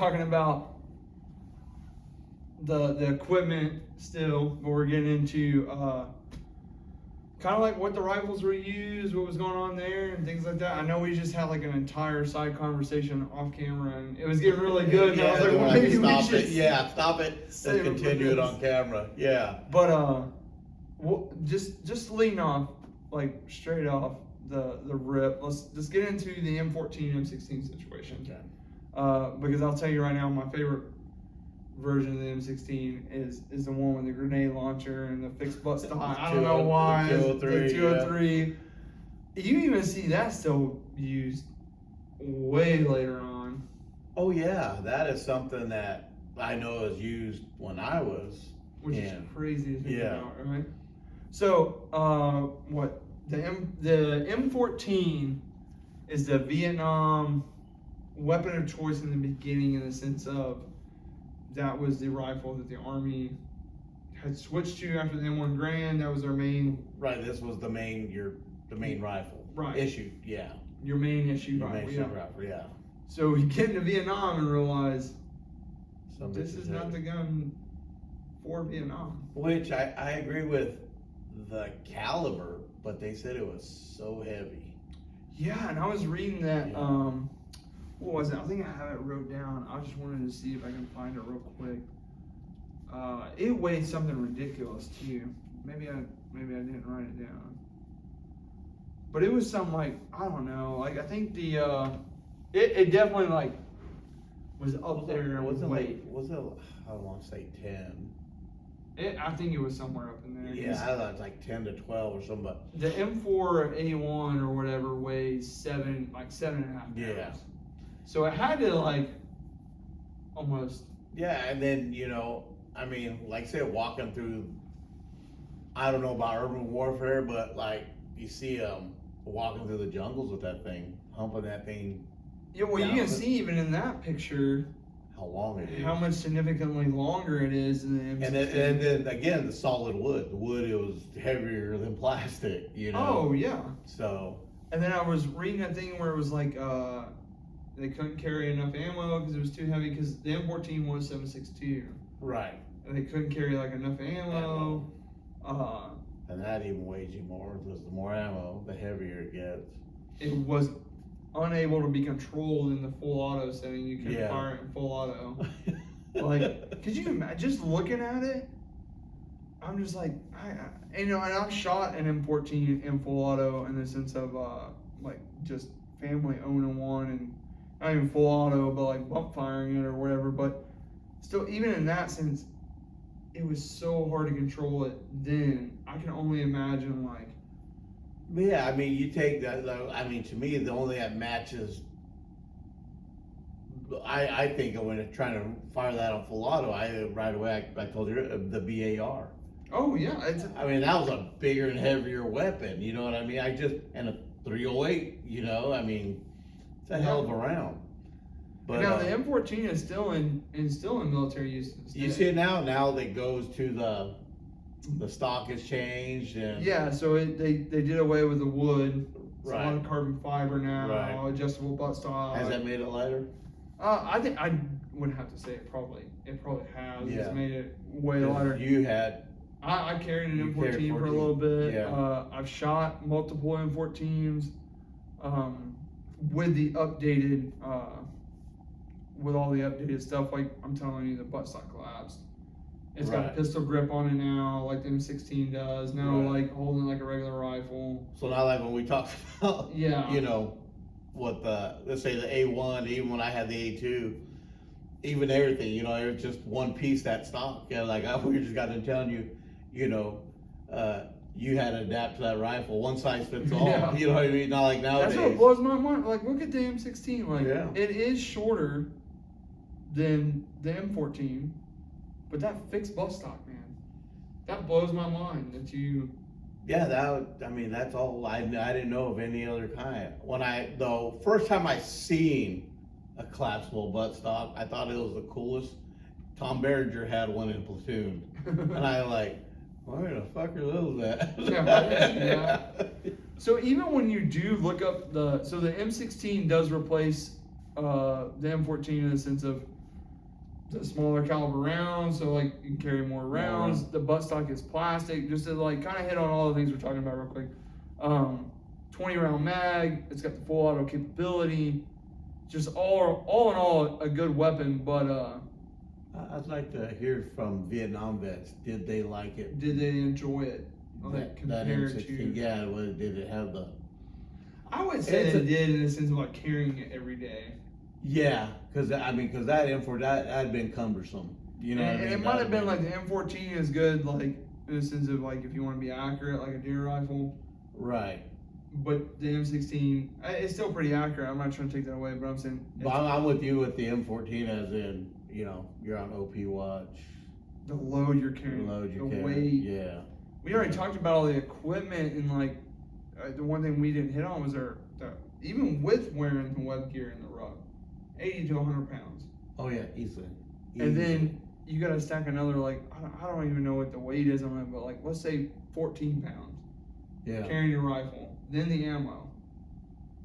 talking about the equipment still, but we're getting into kind of like what the rifles were used, what was going on there, and things like that. I know we just had like an entire side conversation off camera, and it was getting really good. And I was like, well, maybe we should stop it. Let's continue it on camera. Yeah. But just lean off, like straight off the rip. Let's just get into the M14 M16 situation. Okay. Because I'll tell you right now, my favorite version of the M16 is the one with the grenade launcher and the fixed butt stock. I don't know why. The 203. Yeah. You even see that still used way later on. Oh yeah, that is something that I know is used when I was. Which is crazy to think about, right? So, what the M14 is the Vietnam weapon of choice in the beginning, in the sense of that was the rifle that the Army had switched to after the M1 Garand. That was their main. Right. This was the main rifle. Right. Issued. Yeah. Your main issue Your rifle. main rifle. Yeah. So we get into Vietnam and realize Something this is not the gun for Vietnam. Which I agree with the caliber, but they said it was so heavy. Yeah, and I was reading that. What was it? I think I have it wrote down. I just wanted to see if I can find it real quick. It weighed something ridiculous too. Maybe I didn't write it down. But it was something like, I don't know. Like I think it definitely like was up there with weight. Was it? I don't want to say 10. I think it was somewhere up in there. Yeah, I thought it was like 10 to 12 or something. But the M4A1 or whatever weighs 7.5 pounds. Yeah. So it had to like almost. Yeah, and then I mean, like I said, walking through. I don't know about urban warfare, but like you see walking through the jungles with that thing, humping that thing. Yeah, well, you can see even in that picture how long it is, how much significantly longer it is than the M16. And then again, the solid wood. The wood, it was heavier than plastic. Oh yeah. So. And then I was reading that thing where it was like they couldn't carry enough ammo because it was too heavy, because the M14 was 7.62. Right. And they couldn't carry like enough ammo. And that even weighs you more, because the more ammo, the heavier it gets. It was unable to be controlled in the full auto setting. You couldn't fire it in full auto. Like, could you imagine just looking at it? I'm just like, and I've shot an M14 in full auto in the sense of like just family owning one, and not even full auto, but like bump firing it or whatever. But still, even in that sense, it was so hard to control it then. I can only imagine like. But yeah, I mean, you take that. I mean, to me, the only thing that matches. I think of when trying to fire that on full auto, right away I told you the BAR. Oh yeah, I mean, that was a bigger and heavier weapon. You know what I mean? And a 308. I mean, it's a hell of a round. But now the M14 is still in military use. You see it now. Now that goes to the stock has changed, and yeah. So they did away with the wood. It's right. on carbon fiber now. Right. Adjustable butt stock. Has that made it lighter? I think I would have to say it probably has. Yeah. It's made it way lighter. You had. I carried an M14 for a little bit. Yeah. I've shot multiple M14s with the updated, with all the updated stuff. Like I'm telling you, the buttstock collapsed. It's got a pistol grip on it now, like the M16 does. Now, like holding it like a regular rifle. So now, like when we talk about, what let's say the A1, even when I had the A2, even everything, it was just one piece that stock. Like we just got to telling you, you had to adapt to that rifle. One size fits all. Yeah. You know what I mean? Not like nowadays. That's what blows my mind. Like, look at the M16. Like, it is shorter than the M14, but that fixed butt stock, man, that blows my mind that you. Yeah, that's all. I didn't know of any other kind. First time I seen a collapsible buttstock, I thought it was the coolest. Tom Berenger had one in Platoon, and I like, where the fuck are those at? Yeah. So even when you do look up the M16 does replace the M14 in the sense of the smaller caliber rounds, so like you can carry more rounds. The buttstock is plastic. Just to like kind of hit on all the things we're talking about real quick. 20 round mag. It's got the full auto capability. Just all in all a good weapon. But I'd like to hear from Vietnam vets. Did they like it? did they enjoy it? Like, That compared M16, to, yeah. Did it have the? I would say they did in the sense of like carrying it every day. Yeah, because that M4 that had been cumbersome. You know, And it might have been like the M14 is good, like in the sense of like if you want to be accurate, like a deer rifle. Right. But the M16, it's still pretty accurate. I'm not trying to take that away, but I'm saying. But I'm with you with the M14, as in, you know, you're on OP watch. The load you're carrying, the weight. Yeah. We already talked about all the equipment, and like the one thing we didn't hit on was even with wearing the web gear in the rug, 80 to 100 pounds. Oh yeah, easily. And then you got to stack another, like, I don't even know what the weight is on it, but like, let's say 14 pounds. Yeah. Carrying your rifle, then the ammo.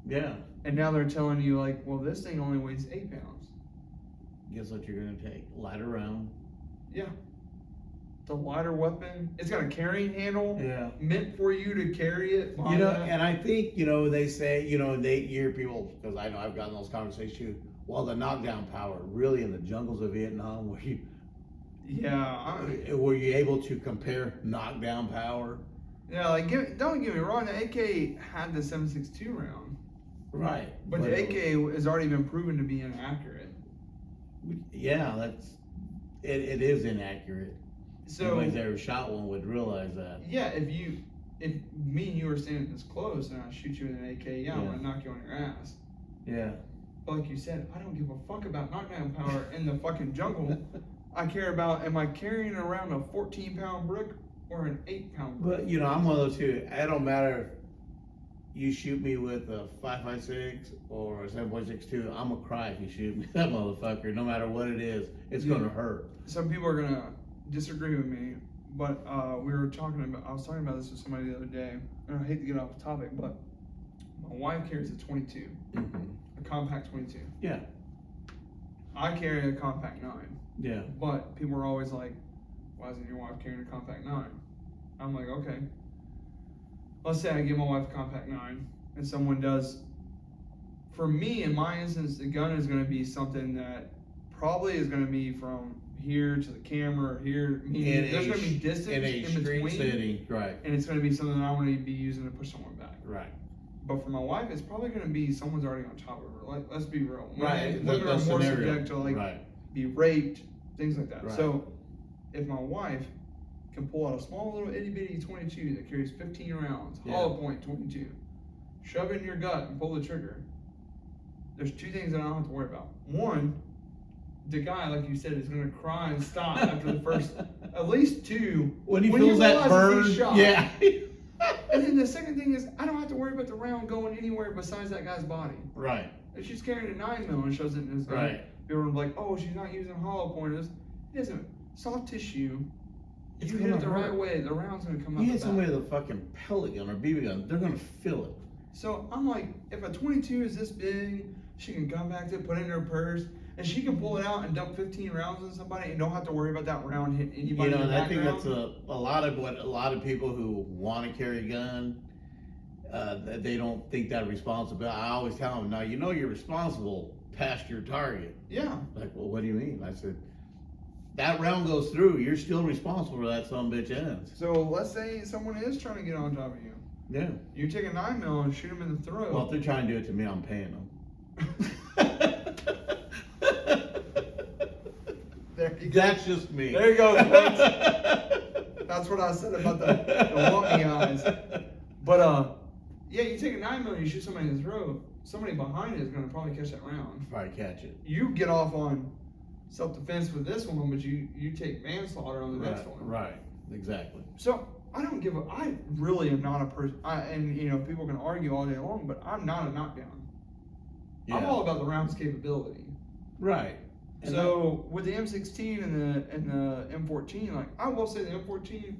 Yeah. And now they're telling you, like, well, this thing only weighs 8 pounds. Guess what you're going to take? Lighter round. Yeah. The lighter weapon. It's got a carrying handle. Yeah. Meant for you to carry it. You know, and I think, you know, they say, you know, they hear people, because I know I've gotten those conversations too. Well, the knockdown power, really in the jungles of Vietnam, were you able to compare knockdown power? Yeah, like don't get me wrong, the AK had the 7.62 round. Right. But the AK has already been proven to be inaccurate. Yeah, it is inaccurate. So anybody's ever shot one would realize that. Yeah, if me and you were standing this close and I shoot you with an AK, I'm gonna knock you on your ass. Yeah. But like you said, I don't give a fuck about knockdown power in the fucking jungle. I care about, am I carrying around a 14-pound brick or an 8-pound brick? But, you know, I'm one of those two. It don't matter if you shoot me with a 5.56 or a 7.62. I'm gonna cry if you shoot me that motherfucker. No matter what it is, it's gonna hurt. Some people are gonna disagree with me, but I was talking about this with somebody the other day, and I hate to get off the topic, but my wife carries a 22, a compact 22. Yeah. I carry a compact 9. Yeah. But people are always like, why isn't your wife carrying a compact 9? I'm like, okay. Let's say I give my wife a compact 9, and someone does. For me, in my instance, the gun is going to be something that probably is going to be from here to the camera, or here. Meaning there's going to be distance in between. City, right. And it's going to be something that I'm going to be using to push someone back. Right. But for my wife, it's probably going to be someone's already on top of her. Like, let's be real. Right. Women are more subject to be raped, things like that. Right. So if my wife can pull out a small little itty bitty 22 that carries 15 rounds, hollow point 22, shove it in your gut and pull the trigger, there's two things that I don't have to worry about. One, the guy, like you said, is going to cry and stop after the first, at least two. When he feels that burn, yeah. And then the second thing is, I don't have to worry about the round going anywhere besides that guy's body. Right. If she's carrying a 9mm and shoves it in his gut, people are like, oh, she's not using hollow pointers. It isn't. Soft tissue. If you hit it the right way, the round's going to come out. You hit somebody with a fucking pellet gun or BB gun, they're going to feel it. So I'm like, if a 22 is this big, she can come back to it, put it in her purse, and she can pull it out and dump 15 rounds on somebody and don't have to worry about that round hitting anybody. You know, and I think that's a lot of what a lot of people who want to carry a gun, they don't think that responsibility. I always tell them, now you know you're responsible past your target. Yeah. Like, well, what do you mean? I said, that round goes through, you're still responsible for that son of a bitch ends. So let's say someone is trying to get on top of you. Yeah. You take a 9mm and shoot them in the throat. Well, if they're trying to do it to me, I'm paying them. That's just me. There you go. That's what I said about the lumpy eyes. But yeah, you take a 9mm, you shoot somebody in the throat. Somebody behind it is going to probably catch that round. Probably catch it. You get off on self-defense with this one, but you take manslaughter on the next one. Right. Exactly. So I really am not a person. And you know, people can argue all day long, but I'm not a knockdown. Yeah. I'm all about the round's capability. Right. So with the M16 and the M14, like I will say the M14,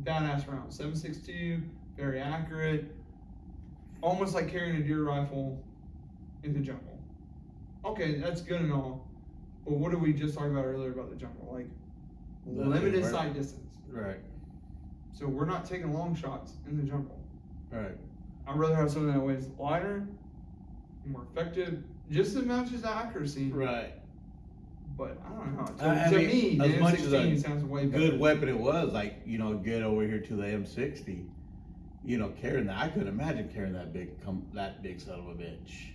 badass round, 7.62, very accurate, almost like carrying a deer rifle in the jungle. Okay, that's good and all, But what did we just talk about earlier about the jungle? Like The limited right. sight distance. Right. So we're not taking long shots in the jungle. Right. I'd rather have something that weighs lighter, more effective, just as much as accuracy. Right. But I don't know. I To mean, me, the as much as M16 a sounds way better. good weapon it was, like, you know, get over here to the M60, you know, carrying that. I couldn't imagine carrying that big son of a bitch.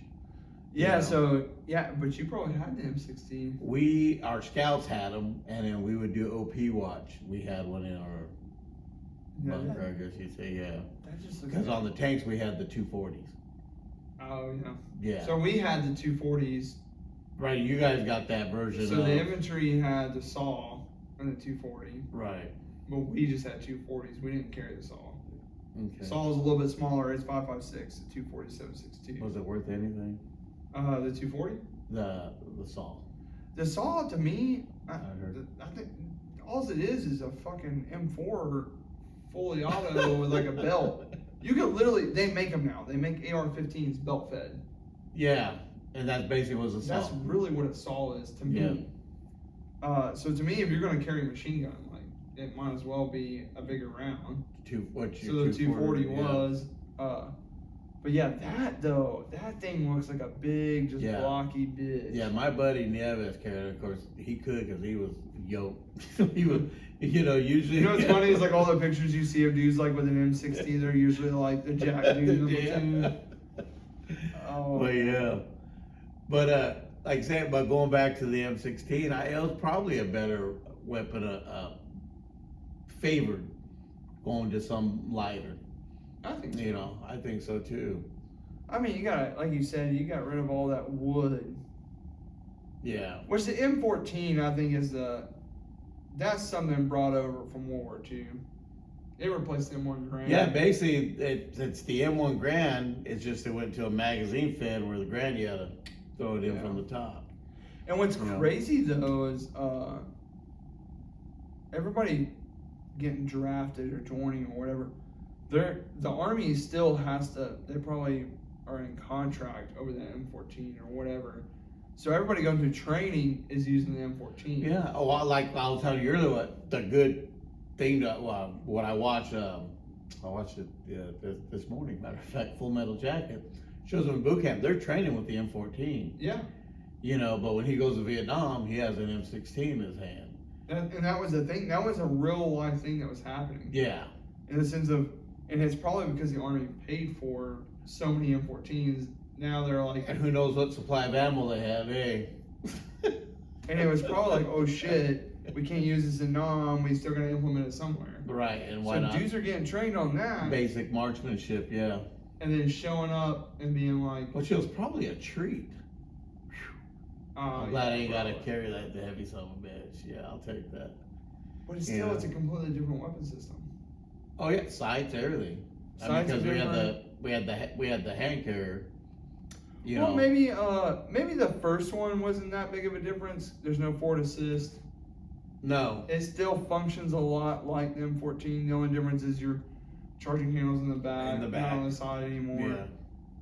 Yeah. know. So yeah, but you probably had the M16. Our scouts had them, and then we would do OP watch. We had one in our Yeah, bunker, I guess you'd say, yeah. that just looks. Because on the tanks we had the 240s. Oh yeah. Yeah. So we had the 240s. Right, you guys got that version. So of, the infantry had the saw and the 240, right. but we just had 240s. We didn't carry the saw. Okay. Saw was a little bit smaller. It's 5.56. The 240 7.62. Was it worth anything? The 240. The saw. The saw to me, heard. I think all it is a fucking M4 fully auto with like a belt. You could literally, they make them now. They make AR-15s belt fed. Yeah, and that basically was a saw. That's really what a saw is to me. So to me, if you're going to carry a machine gun, like it might as well be a bigger round. So the 240 was. But yeah, that thing looks like a big, just blocky bitch. Yeah, my buddy Nieves carried it. Of course, he could because he was yoked. He was, you know, usually. You know what's funny is like all the pictures you see of dudes like with an M60, they're usually like the jack dude in the platoon. Oh. But yeah, but like I said, but going back to the M16, it was probably a better weapon, favored going to some lighter. I think so. You know, I think so too. I mean, you got, like you said, you got rid of all that wood. Yeah. Which the M14, I think, that's something brought over from World War II. It replaced the M1 Garand. Yeah, basically, it's the M1 Garand. It's just it went to a magazine fed where the Garand you had to throw it in from the top. And what's crazy though is everybody getting drafted or joining or whatever. The Army still has to. They probably are in contract over the M14 or whatever. So everybody going through training is using the M14. Yeah. Oh, like I was telling you earlier, what the good thing that what I watched it this morning. Matter of fact, Full Metal Jacket shows them in boot camp. They're training with the M14. Yeah. You know, but when he goes to Vietnam, he has an M16 in his hand. And that was the thing. That was a real life thing that was happening. Yeah. In the sense of, and it's probably because the Army paid for so many M14s. Now they're like, And who knows what supply of ammo they have, eh? And it was probably like, oh shit, we can't use this in Nam. We still gotta implement it somewhere. Right, and why so not? dudes are getting trained on that, Basic marksmanship, yeah. and then showing up and being like, Which was probably a treat. I'm glad I ain't gotta carry the heavy son of a bitch. Yeah, I'll take that. But it's still, it's a completely different weapon system. Oh yeah, sights, everything. Sights because are we had the hand carrier. You Well, know. maybe the first one wasn't that big of a difference. There's no forward assist. No. It still functions a lot like the M14. The only difference is your charging handles in the back, not on the side anymore. Yeah.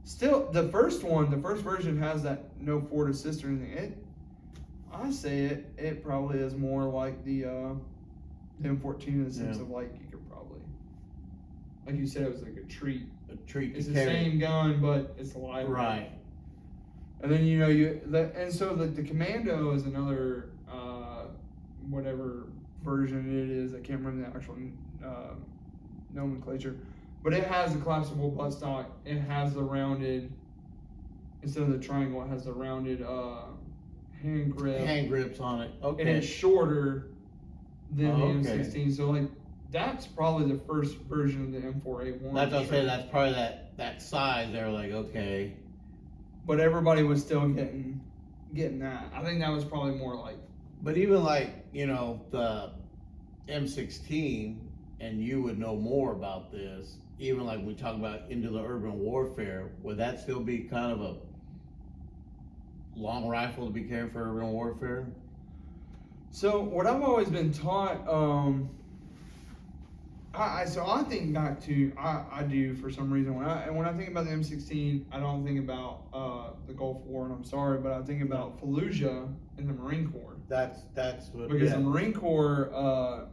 Still, the first version has that no forward assist or anything. I say it probably is more like the M14 in the sense of like you could probably, like you said, it was like a treat. A treat It's to the carry. same gun, but it's lighter. Right. And then and so the Commando is another whatever version it is. I can't remember the actual nomenclature, but it has a collapsible buttstock. It has the rounded, instead of the triangle, it has the rounded hand grip. Hand grips on it. Okay. And it's shorter than the okay. M16. So like that's probably the first version of the M4A1. That's what I'm saying. That's probably that size. They were like, okay. But everybody was still getting that. I think that was probably more like. But even like, you know, the M16, and you would know more about this, even like we talk about into the urban warfare, would that still be kind of a long rifle to be carrying for urban warfare? So I think back to I do for some reason when I think about the M16, I don't think about the Gulf War, and I'm sorry, but I think about Fallujah in the Marine Corps. That's what. Because the Marine Corps,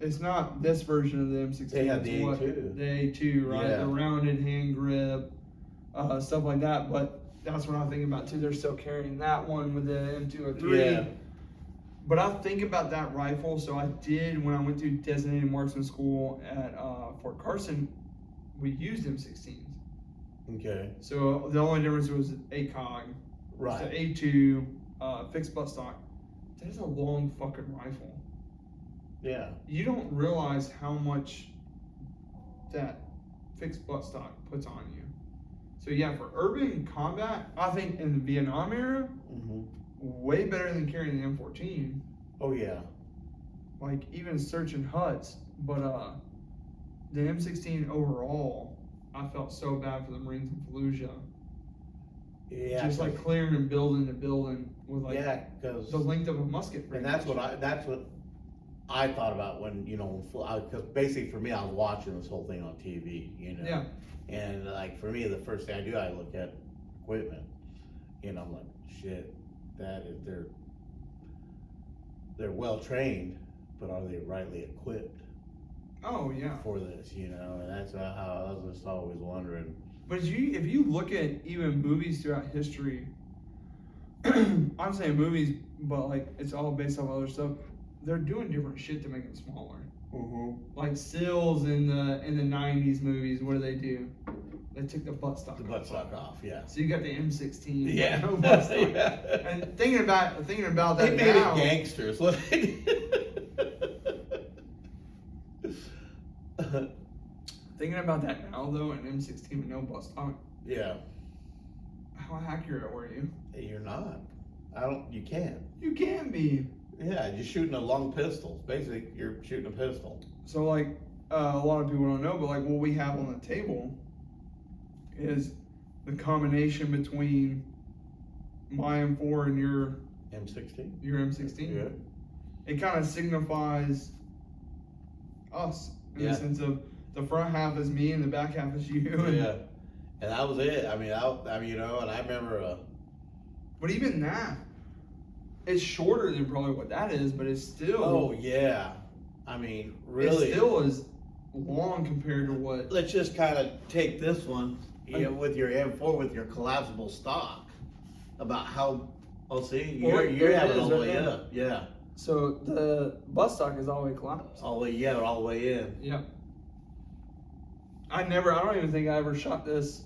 it's not this version of the M16. They had the it's A2. The A2, right? Yeah. The rounded hand grip, stuff like that. But that's what I think about too. They're still carrying that one with the M203. Yeah. But I think about that rifle. So I did when I went through designated marksman school at Fort Carson. We used M16s. Okay. So the only difference was ACOG. Right. So A2 fixed butt stock. That is a long fucking rifle. Yeah. You don't realize how much that fixed butt stock puts on you. So yeah, for urban combat, I think in the Vietnam era, way better than carrying the M14. Oh yeah. Like even searching huts, but the M16 overall, I felt so bad for the Marines in Fallujah. Yeah. Just like clearing and building the building with like because the length of a musket. and that's what I thought about when because basically for me I was watching this whole thing on TV, Yeah. and like for me the first thing I do I look at equipment, I'm like shit, that is they're well trained, but are they rightly equipped Oh yeah. for this, and that's how I was just always wondering. But if you look at even movies throughout history, I'm saying movies, but like it's all based off other stuff. They're doing different shit to make them smaller. Like SEALs in the '90s movies, what do? They took the butt stock. The butt stock off, yeah. So you got the M16. Yeah. No butt stock. Yeah. And thinking about that They made now, it gangsters. What they did. thinking about that now though, an M16 with no butt stock. Yeah. How accurate were you? You're not. You can't. You can be. Yeah, you're shooting a long pistol. Basically, you're shooting a pistol. So like a lot of people don't know, but like what we have on the table is the combination between my M4 and your M16. Your M16. Yeah. It kind of signifies us in the sense of the front half is me and the back half is you. Yeah. And that was it. I mean, and I remember. But even that, it's shorter than probably what that is, but it's still. Oh yeah. I mean, really. It still is long compared to what. Let's just kind of take this one, with your M4 with your collapsible stock, about how. Oh, see, you're having all the way up. Yeah. So the butt stock is all the way collapsed. All the way in. Yep. I don't even think I ever shot this.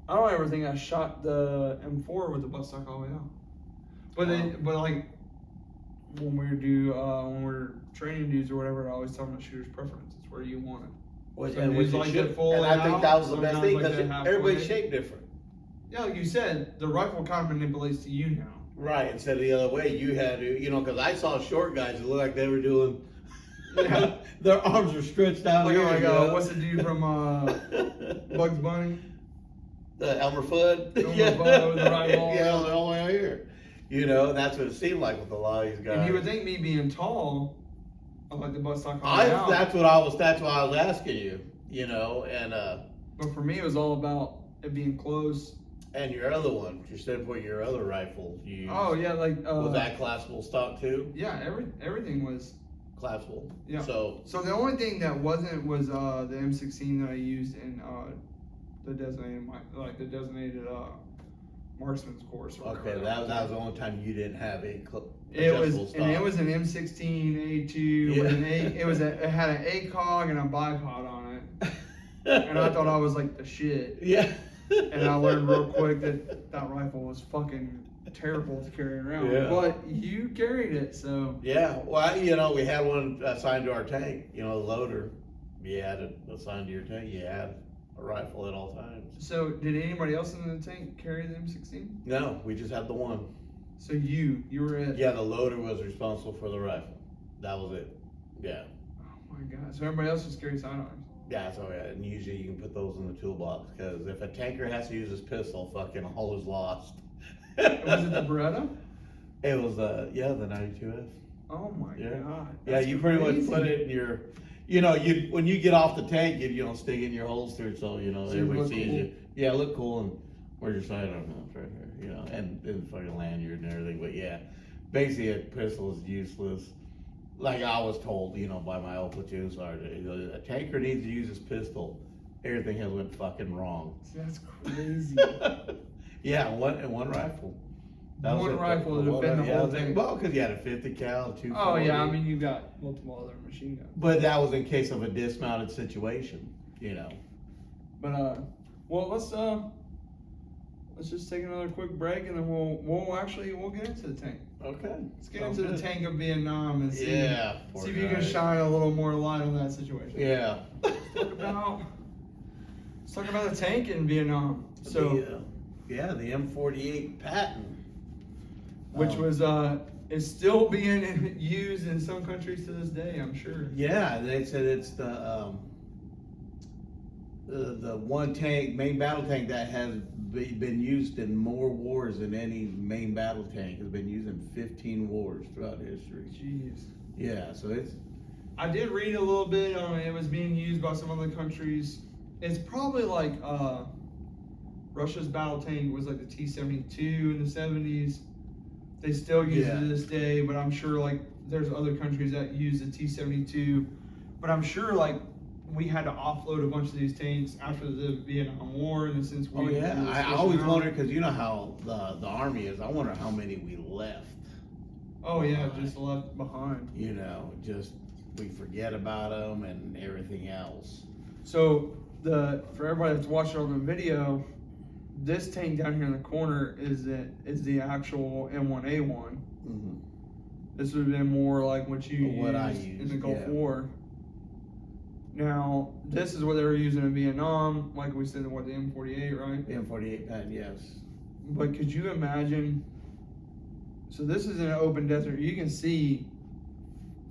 I don't ever think I shot the M4 with the butt stock all the way out. But like when we're training dudes or whatever, I always tell them the shooter's preference. It's where you want it. Which Some dudes like it full and I think out, that was the best sometimes thing like because that halfway. everybody's shaped different. Yeah, like you said, the rifle kind of manipulates to you now. Right, instead of the other way, you had to, because I saw short guys that looked like they were doing, their arms were stretched out. What's the dude from Bugs Bunny? Elmer Fudd. Elmer Fudd with the rifle. Yeah, the whole way out here. That's what it seemed like with a lot of these guys. And you would think me being tall, I like the butt stock on out. That's why I was asking you, and But for me, it was all about it being close. And your other one, you said for your other rifle, oh yeah, like was that collapsible stock too? Yeah, everything was collapsible. Yeah. So the only thing that wasn't was the M16 that I used in the designated marksman's course. Okay, that was the only time you didn't have a it was stock. And it was an M16 A2 with an it had an ACOG and a bipod on it, and I thought I was like the shit. Yeah. And I learned real quick that rifle was fucking terrible to carry around. Yeah. But you carried it, so. Yeah, well, we had one assigned to our tank. The loader, you had it assigned to your tank. You had a rifle at all times. So did anybody else in the tank carry the M16? No, we just had the one. So you were it. Yeah, the loader was responsible for the rifle. That was it. Yeah. Oh my god. So everybody else just carried sidearms. Yeah, so and usually you can put those in the toolbox because if a tanker has to use his pistol, fucking all is lost. Was it the Beretta? It was the 92F. Oh my god. Yeah, you pretty much put it in you know, when you get off the tank, you stick it in your holster, so everybody sees cool. you. Yeah, look cool. And where's your sidearm? No, it's right here. And fucking lanyard and everything. But yeah, basically a pistol is useless. Like I was told, by my old platoon sergeant, a tanker needs to use his pistol. Everything has went fucking wrong. That's crazy. Yeah, one rifle. One rifle to defend the whole thing. Well, because you had a 50 cal, 240. Oh yeah, I mean you got multiple other machine guns. But that was in case of a dismounted situation, But well, let's just take another quick break, and then we'll get into the tank. Okay. Let's get into the tank of Vietnam and see if you can guys. shine a little more light on that situation. Yeah. Let's talk about the tank in Vietnam. So the M48 Patton, which was is still being used in some countries to this day, I'm sure. Yeah, they said it's the one main battle tank that has been used in more wars than any main battle tank. Has been used in 15 wars throughout history. Jeez. Yeah, so I did read a little bit on it. It was being used by some other countries. It's probably like Russia's battle tank was like the T-72 in the 70s. They still use it to this day, but I'm sure like there's other countries that use the T-72. But I'm sure like we had to offload a bunch of these tanks after the Vietnam War, and since we I always wonder, because you know how the Army is. I wonder how many we left. Oh yeah, just left behind. Just we forget about them and everything else. So for everybody that's watching on the video, this tank down here in the corner is the actual M1A1. Mm-hmm. This would have been more like what you used in the Gulf War. Now, this is what they were using in Vietnam, like we said, the M48, right? The M48 Patton, yes. But could you imagine? So this is in an open desert. You can see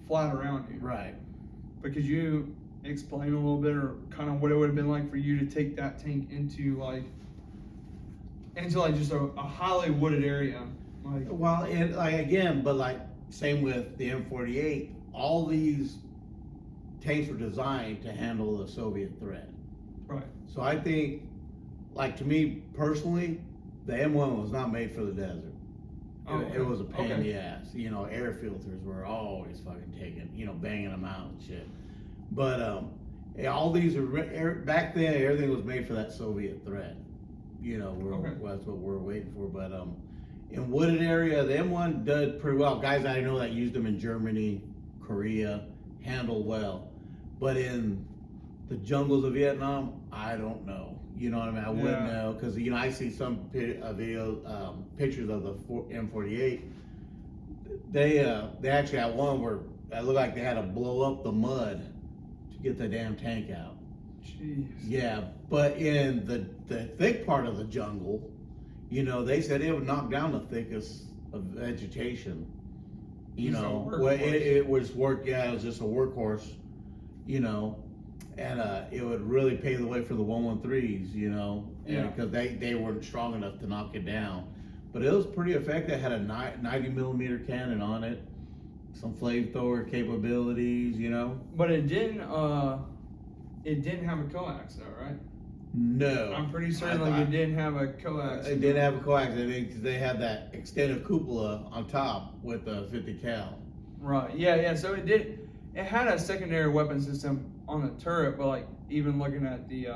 flat around you. Right. But could you explain a little bit, or kind of what it would have been like for you to take that tank into just a highly wooded area? Well, same with the M48. All these tanks were designed to handle the Soviet threat. Right. So I think, to me personally, the M1 was not made for the desert. It was a pain in the ass. Air filters were always fucking banging them out and shit. But all these are back then. Everything was made for that Soviet threat. That's what we're waiting for. But in wooded area, the M1 did pretty well. Guys I know that used them in Germany, Korea, handled well. But in the jungles of Vietnam, I don't know. You know what I mean? I wouldn't know, because I see some pictures of the M48. They actually had one where it looked like they had to blow up the mud to get the damn tank out. Jeez. Yeah, but in the thick part of the jungle, they said it would knock down the thickest of vegetation. It was it was just a workhorse. And it would really pave the way for the 113s, because they weren't strong enough to knock it down. But it was pretty effective. It had a 90 millimeter cannon on it, some flamethrower capabilities, But it didn't have a coax though, right? No. I'm pretty certain it didn't have a coax. It didn't have a coax. They had that extended cupola on top with a 50 cal. Right. Yeah. So it had a secondary weapon system on the turret, but even looking at the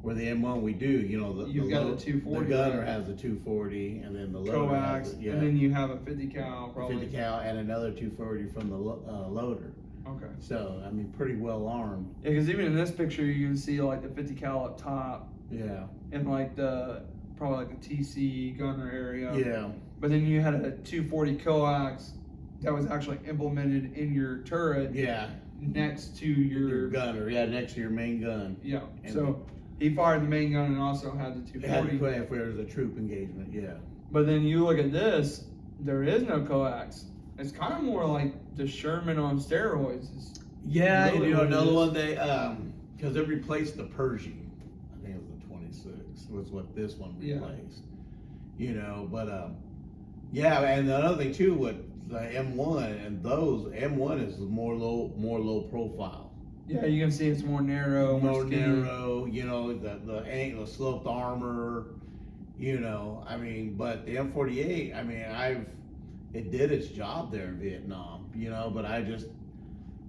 where the M1 we do, you've got the 240. The gunner has the 240, and then the loader coax, and then you have a 50 cal probably. 50 cal and another 240 from the loader. Okay. So pretty well armed. Yeah, because even in this picture, you can see the 50 cal up top. Yeah. And probably the TC gunner area. Yeah. But then you had a 240 coax that was actually implemented in your turret. Yeah. Next to your gunner. Yeah, next to your main gun. Yeah. So he fired the main gun and also had the 240. If there was a troop engagement. Yeah. But then you look at this, there is no coax. It's kind of more like the Sherman on steroids. Yeah, another one because they replaced the Pershing. I think it was the 26 was what this one replaced. But and another thing too, with the M1 and those M1 is more low profile. Yeah, you can see it's more narrow, more skinny. narrow. You know, the sloped armor. You know, I mean, but the M48, I mean, it did its job there in Vietnam. You know, but I just,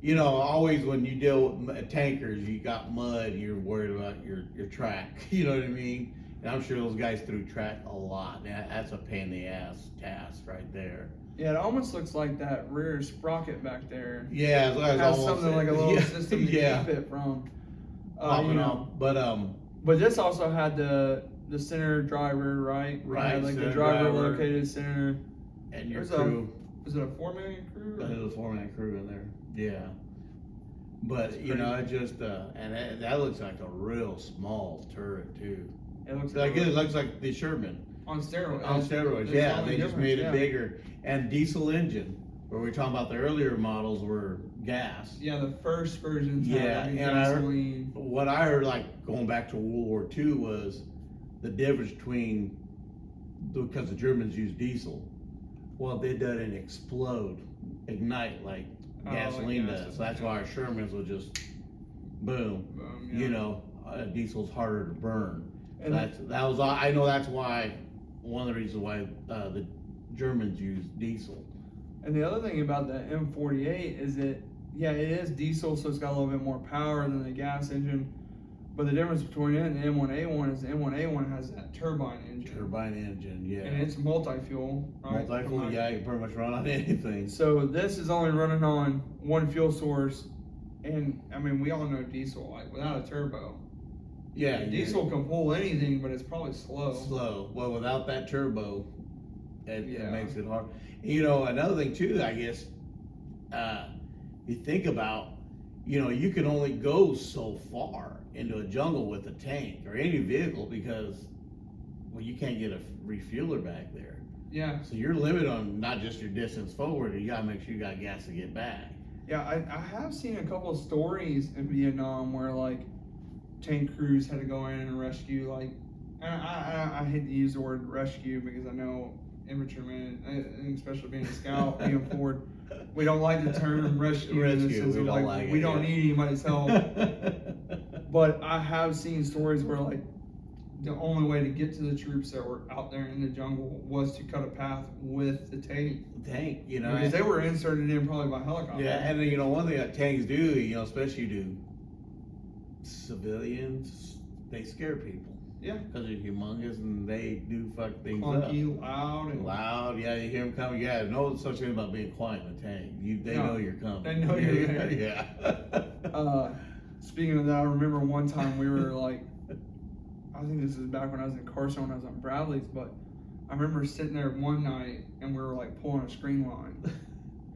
you know, always when you deal with tankers, you got mud, you're worried about your track. You know what I mean? And I'm sure those guys threw track a lot. That's a pain in the ass task right there. Yeah, it almost looks like that rear sprocket back there. Yeah, It has something like a little system to keep it from popping off. But this also had the center driver, right? Right, Had, like the center driver driver. located center. And your There's crew. Was it a 4-man crew? There's a 4-man crew in there. Yeah. But That's you know, it crazy. just and that looks like a real small turret too. It looks Like it looks like the Sherman on steroids. on steroids. It's Yeah, only they just difference, made it yeah. bigger. And diesel engine, where we're talking about the earlier models were gas. Yeah, the first versions Yeah, had and I- gasoline. What I heard, like going back to World War II, was the difference between, because the Germans used diesel. Well, they doesn't explode, ignite like Oh, gasoline like does. gas, So that's yeah. why our Shermans will just boom. Yeah. You know, diesel's harder to burn. And I know that's why one of the reasons why the Germans use diesel. And the other thing about the M48 is that, yeah, it is diesel, so it's got a little bit more power than the gas engine. But the difference between it and the M1A1 is the M1A1 has that turbine engine. Turbine engine, yeah. And it's multi-fuel, right? Multi-fuel, yeah, you can pretty much run on anything. So this is only running on one fuel source. And, I mean, we all know diesel, like, without a turbo. Yeah, Diesel can pull anything, but it's probably slow. Slow. Well, without that turbo, it Yeah. makes it hard. You know, another thing too, I guess, you think about, you know, you can only go so far into a jungle with a tank or any vehicle because, well, you can't get a refueler back there. Yeah. So you're limited on not just your distance forward, you gotta make sure you got gas to get back. Yeah, I have seen a couple of stories in Vietnam where, like, tank crews had to go in and rescue, like, and I hate to use the word rescue because I know infantrymen, and especially being a scout, being forward, we don't like the term rescue, in the sense we of, don't like it, we don't yeah. need anybody's help. But I have seen stories where, like, the only way to get to the troops that were out there in the jungle was to cut a path with the tank. Tank, you know. Because they were inserted in probably by helicopter. Yeah, and you know, one thing that tanks do, you know, especially to civilians, they scare people. Yeah. Because they're humongous and they do fuck things Clunky, up. loud, and Loud, yeah, you hear them coming. Yeah, no such thing about being quiet in a tank. They No, know you're coming. they know you're there. Yeah. Speaking of that, I remember one time we were like, I think this is back when I was in Carson, when I was on Bradley's, but I remember sitting there one night and we were like pulling a screen line.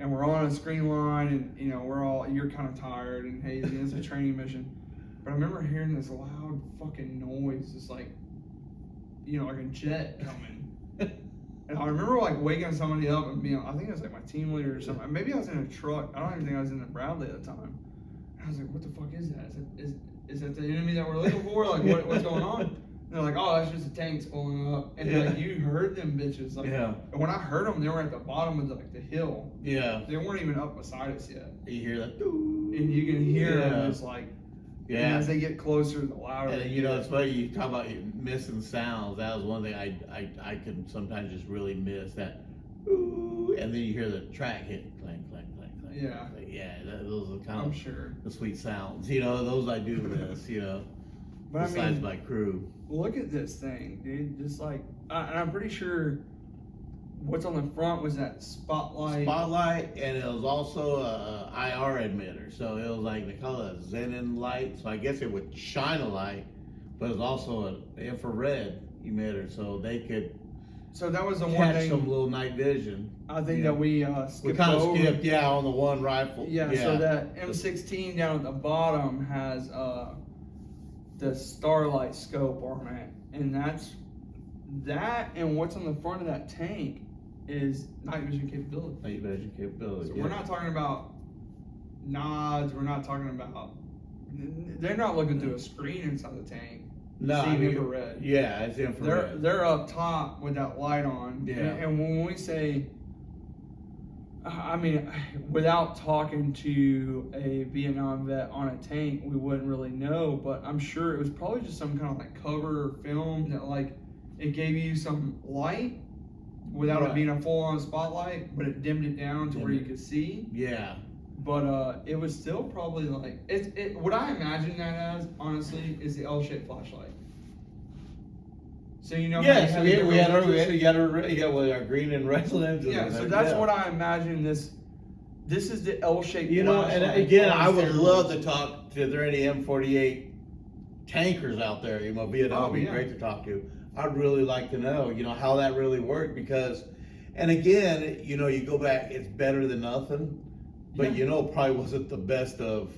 And we're on a screen line and, you know, you're kind of tired and hazy. It's a training mission. But I remember hearing this loud fucking noise, just like, you know, like a jet coming. And I remember like waking somebody up and being, I think it was like my team leader or something. Maybe I was in a truck. I don't even think I was in the Bradley at the time. And I was like, what the fuck is that? Is that the enemy that we're looking for? Like, what's going on? And they're like, oh, that's just the tanks pulling up. And like, you heard them bitches. Like, Yeah. And when I heard them, they were at the bottom of the hill. Yeah. They weren't even up beside us yet. You hear that? And you can hear them just like, and Yeah. as they get closer, the louder. And they you know, get. it's funny, you talk about missing sounds. That was one thing I could sometimes just really miss that. Ooh, and then you hear the track hit, clank, clank, clank, clank. Yeah. Like, yeah, those are kind I'm of sure. the sweet sounds. You know, those I do miss, you know, But I besides mean, my crew. look at this thing, dude. Just like, and I'm pretty sure what's on the front was that spotlight. Spotlight, and it was also a IR emitter. So it was like, they call it a xenon light. So I guess it would shine a light, but it was also an infrared emitter. So they could So that was the one catch thing some little night vision. I think Yeah. that we We skipped kind of over. skipped, yeah, on the one rifle. Yeah, so that M16 down at the bottom has the Starlight scope on it, and that and what's on the front of that tank is night vision capability. night vision capability. So we're not talking about nods. We're not talking about. They're not looking through a screen inside the tank. No, I seeing mean, infrared. yeah, it's infrared. They're up top with that light on. Yeah. And when we say, I mean, without talking to a Vietnam vet on a tank, we wouldn't really know. But I'm sure it was probably just some kind of like cover or film that like it gave you some light without it being a full-on spotlight, but it dimmed it down to where you could see. Yeah. But it was still probably like what I imagine that as, honestly, is the L-shaped flashlight. So you know, Yes, we had our green and red lenses. Yeah, so that's what I imagine. This is the L-shaped. You know, and flashlight again, on I would steroids. love to talk to. Are there any M48 tankers out there? You know, Vietnam would be yeah. great to talk to. I'd really like to know, you know, how that really worked because, and again, you know, you go back, it's better than nothing, but Yeah. you know, probably wasn't the best of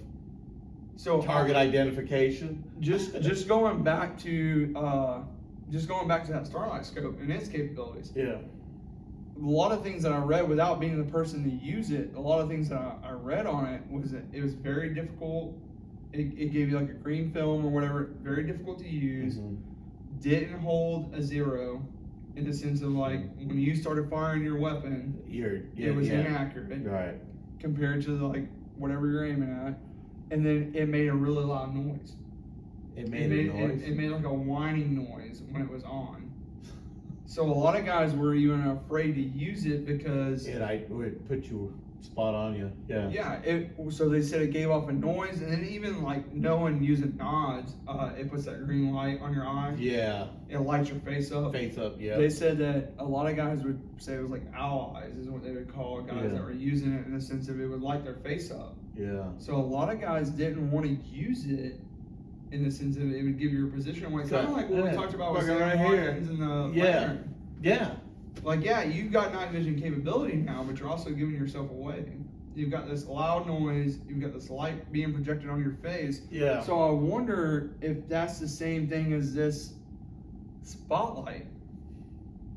target identification. Just going back to that Starlight scope and its capabilities. Yeah. A lot of things that I read without being the person to use it, a lot of things that I read on it was that it was very difficult. It gave you like a green film or whatever, very difficult to use. Mm-hmm. Didn't hold a zero in the sense of like when you started firing your weapon, it was inaccurate Right. compared to like whatever you're aiming at. And then it made a really loud noise. It made a noise. It made like a whining noise when it was on. So a lot of guys were even afraid to use it because It would put you spot on you. Yeah. yeah. So they said it gave off a noise, and then even like knowing using nods, it puts that green light on your eye. Yeah. It lights your face up. Face up. Yeah. They said that a lot of guys would say it was like owl eyes is what they would call guys that were using it in the sense of it would light their face up. Yeah. So a lot of guys didn't want to use it in the sense of it would give you a position where it's kind of like what we talked about with Fucking Sam right here. Watkins and the Yeah. Lantern. Yeah. Like, yeah, you've got night vision capability now, but you're also giving yourself away. You've got this loud noise, you've got this light being projected on your face. Yeah. So I wonder if that's the same thing as this spotlight.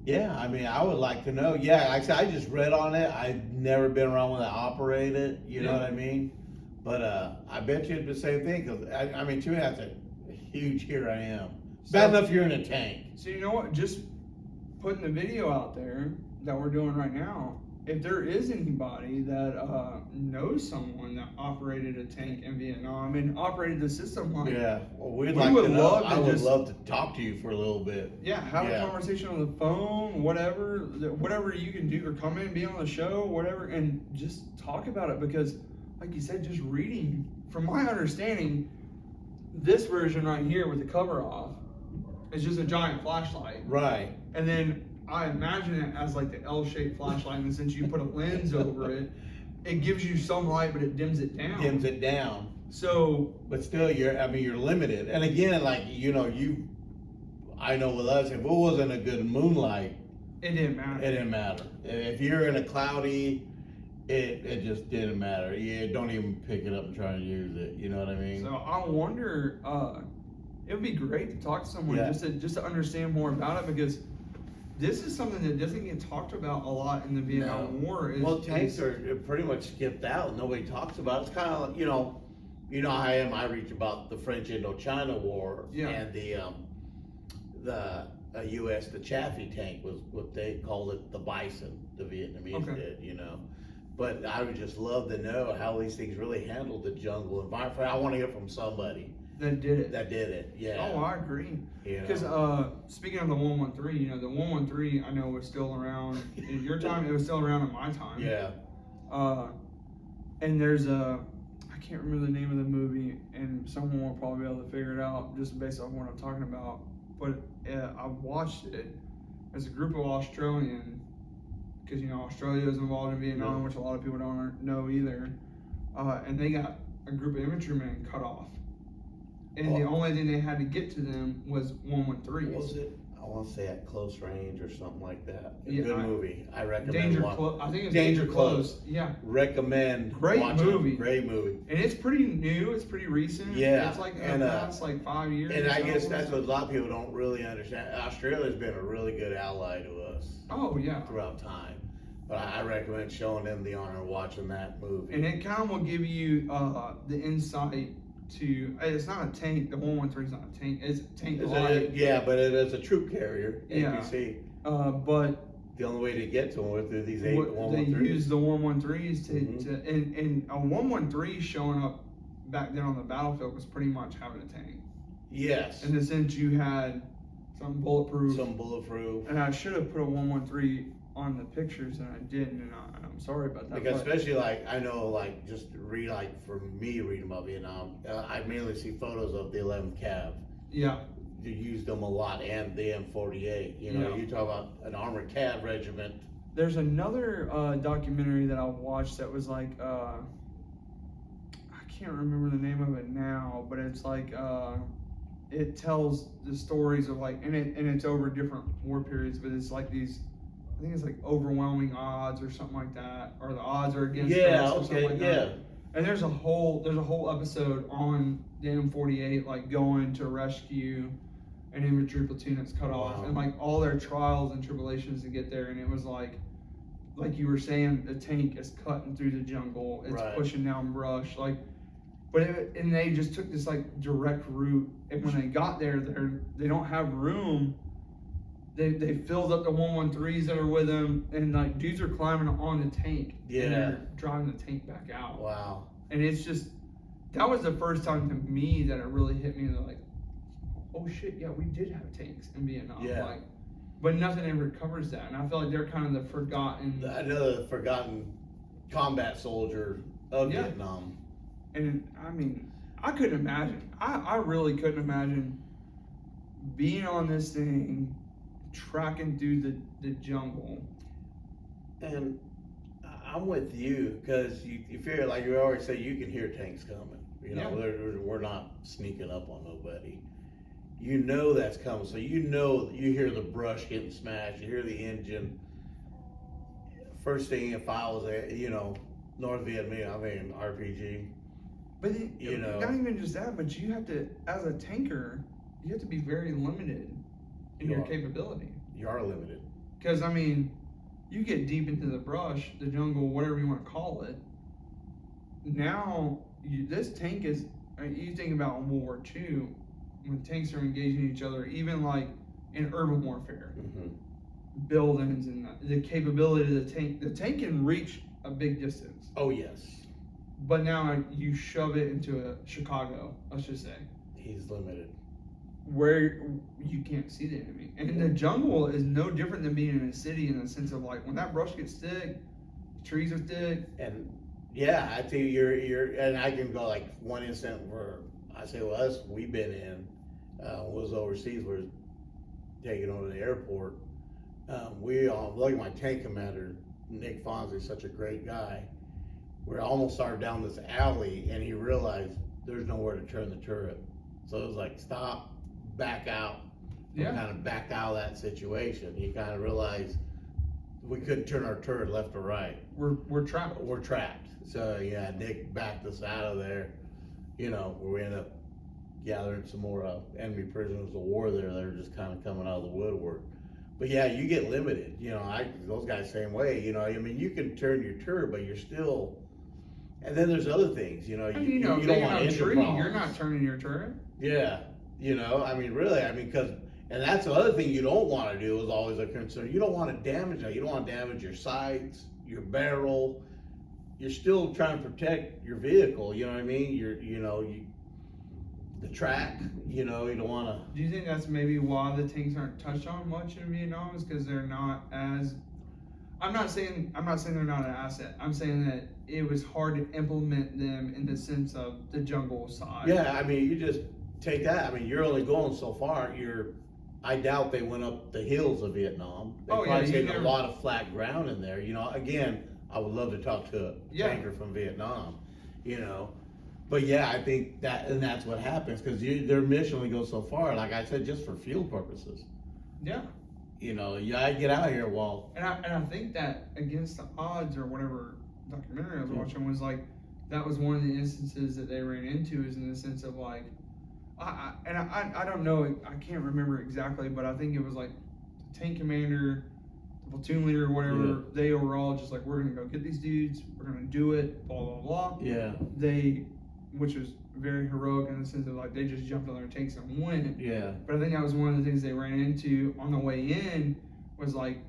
Yeah, I mean, I would like to know. Yeah, like I said, I just read on it. I've never been around when they operate it. You know what I mean? But I bet you it's the same thing. Cause I mean, to me, that's a huge here I am. Bad enough you're in a tank. So you know what? Just putting the video out there that we're doing right now. If there is anybody that knows someone that operated a tank in Vietnam and operated the system like, Yeah, well, we would would love. love to I would just- love to talk to you for a little bit. yeah, have a conversation on the phone, whatever you can do, or come in, be on the show, whatever, and just talk about it because, like you said, just reading. From my understanding, this version right here with the cover off is just a giant flashlight, Right. and then I imagine it as like the L-shaped flashlight, and since you put a lens over it, it gives you some light, but it dims it down. Dims it down. So, But still, you're limited. And again, like, you know, I know with us, if it wasn't a good moonlight, it didn't matter. it didn't matter. If you're in a cloudy, it just didn't matter. You don't even pick it up and try to use it. You know what I mean? So I wonder, it would be great to talk to someone just to understand more about it because this is something that doesn't get talked about a lot in the Vietnam War. Well, tanks are pretty much skipped out. Nobody talks about it. It's kind of like, you know how I am. I read about the French Indochina War and the U.S. the Chaffee tank was what they called it, the Bison. The Vietnamese did, you know. But I would just love to know how these things really handled the jungle environment. I want to hear from somebody that did it. Yeah. Oh, I agree. You know? Because speaking of the 113, you know, the 113 I know was still around in your time. It was still around in my time. Yeah. And there's I can't remember the name of the movie, and someone will probably be able to figure it out just based on what I'm talking about. But I watched it. There's a group of Australian, because you know Australia is involved in Vietnam, which a lot of people don't know either. And they got a group of infantrymen cut off. And the only thing they had to get to them was 113. What was it? I want to say At Close Range or something like that. Yeah, Good movie. I recommend Danger watching. Close. I think it's Danger Danger Close. Close. Yeah. Recommend. Great watching movie. It. Great movie. And it's pretty new. It's pretty recent. Yeah. It's like And, the past like 5 years. And or I so. guess that's what a lot of people don't really understand. Australia's been a really good ally to us Oh yeah. throughout time. But I recommend showing them the honor of watching that movie. And it kind of will give you the insight to. It's not a tank. The 113 is not a tank. It's a tank light. Yeah, but it is a troop carrier. Yeah. APC. But the only way to get to them was through these They 113s. use the 113s to, Mhm. and a 113 showing up back then on the battlefield was pretty much having a tank. Yes. In the sense you had some bulletproof. Some bulletproof. And I should have put a 113 on the pictures and I didn't, and I'm sorry about that. Because especially like I know like just read like for me reading about Vietnam, I mainly see photos of the 11th Cav. Yeah. You used them a lot, and the M48. You know, Yeah. you talk about an armored Cav regiment. There's another documentary that I watched that was like I can't remember the name of it now, but it's like it tells the stories of like and it's over different war periods, but it's like these. I think it's like overwhelming odds or something like that, or the odds are against us or something like that. And there's a whole episode on the M48 like going to rescue an infantry platoon that's cut off, and like all their trials and tribulations to get there. And it was like you were saying, the tank is cutting through the jungle, it's pushing down brush, like. But and they just took this like direct route, and when they got there, they don't have room. They filled up the 113s that are with them, and like dudes are climbing on the tank. Yeah. And they're driving the tank back out. Wow. And it's just, that was the first time to me that it really hit me. They're like, oh shit, yeah, we did have tanks in Vietnam. Yeah. Like, but nothing ever covers that. And I feel like they're kind of the forgotten. Another forgotten combat soldier of Yeah. Vietnam. And I mean, I couldn't imagine. I really couldn't imagine being on this thing, tracking through the jungle. And I'm with you, because you figure, like you always say, you can hear tanks coming. You know, we're not sneaking up on nobody. You know that's coming, so you know, you hear the brush getting smashed, you hear the engine. First thing, if I was North Vietnamese, I mean RPG. But you know, not even just that, but you have to, as a tanker, you have to be very limited in your capability. You are limited. Because, I mean, you get deep into the brush, the jungle, whatever you want to call it. Now, this tank is, you think about in World War II, when tanks are engaging each other, even like in urban warfare, buildings and the capability of the tank can reach a big distance. Oh, yes. But now you shove it into a Chicago, let's just say. He's limited. Where you can't see the enemy. And the jungle is no different than being in a city, in the sense of like, when that brush gets thick, the trees are thick. And yeah, I tell you, and I can go like one instant where I say, well, we've been in, was overseas, we're taking over the airport. Look at my tank commander, Nick Fonzie, such a great guy. We almost started down this alley, and he realized there's nowhere to turn the turret. So it was like, stop, back out. Yeah. Kind of backed out of that situation. He kind of realized we couldn't turn our turret left or right. We're trapped. We're trapped. So yeah, Nick backed us out of there. You know, where we ended up gathering some more enemy prisoners of war there that are just kind of coming out of the woodwork. But yeah, you get limited. You know, those guys same way. You know, I mean, you can turn your turret, but you're still. And then there's other things. You know, you don't want engine problems. You're not turning your turret. Yeah, you know, I mean, really, because, and that's the other thing you don't want to do is always a concern. You don't want to damage that. You don't want to damage your sights, your barrel. You're still trying to protect your vehicle. You know what I mean? The track. You know, you don't want to. Do you think that's maybe why the tanks aren't touched on much in Vietnam? Is because they're not as. I'm not saying they're not an asset. I'm saying that it was hard to implement them in the sense of the jungle side. Yeah, I mean, you just take that. I mean, you're only going so far. I doubt they went up the hills of Vietnam. They probably taken a lot of flat ground in there. You know, again, I would love to talk to a tanker from Vietnam. You know, but yeah, I think that's what happens, because their mission only goes so far. Like I said, just for field purposes. Yeah. You know, I get out here And I think that Against the Odds, or whatever documentary I was watching, was like, that was one of the instances that they ran into, is in the sense of like, I don't know, I can't remember exactly, but I think it was like the tank commander, the platoon leader, or whatever, they were all just like, we're gonna go get these dudes, we're gonna do it, blah blah blah. Yeah. Which was very heroic in the sense of like, they just jumped on their tanks and went. Yeah. But I think that was one of the things they ran into on the way in, was like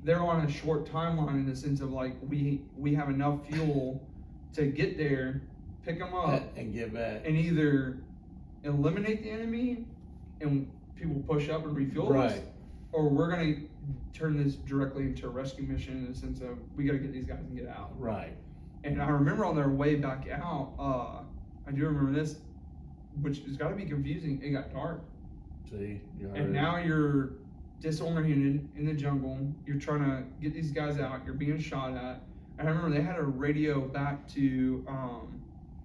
they're on a short timeline in the sense of like we have enough fuel to get there, pick them up, and get back, and either eliminate the enemy and people push up and refuel us, or we're gonna turn this directly into a rescue mission in the sense of we gotta get these guys and get out. Right. And I remember on their way back out, I do remember this, which has got to be confusing. It got dark. See, and now you're disoriented in the jungle. You're trying to get these guys out. You're being shot at. And I remember they had a radio back to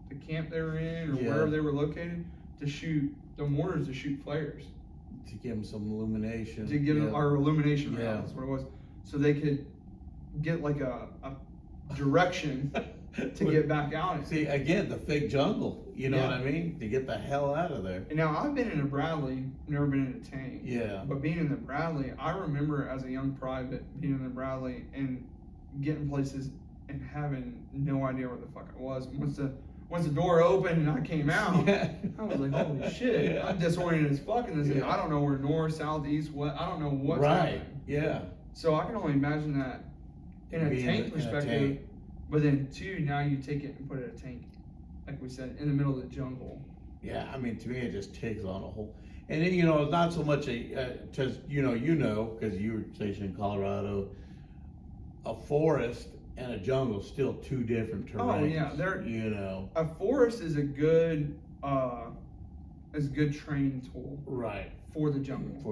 the camp they were in or wherever they were located to shoot the mortars, to shoot flares. To give them some illumination. To give them our illumination round, that's what it was. So they could get like a direction to get back out. See, again, the fake jungle. You know what I mean? To get the hell out of there. And now I've been in a Bradley, never been in a tank. Yeah. But being in the Bradley, I remember as a young private being in the Bradley and getting places and having no idea where the fuck I was. Once the door opened and I came out, I was like, holy shit, I'm disoriented as fuck in this. I don't know where north, south, east, west, I don't know what's happening. Yeah. So I can only imagine that in a tank perspective. But then two, now you take it and put it in a tank, like we said, in the middle of the jungle. Yeah, I mean, to me, it just takes on a whole, and it, it's not so much because you know, because you were stationed in Colorado, a forest and a jungle is still two different terrains. Oh yeah, a forest is a good training tool. Right. For the jungle.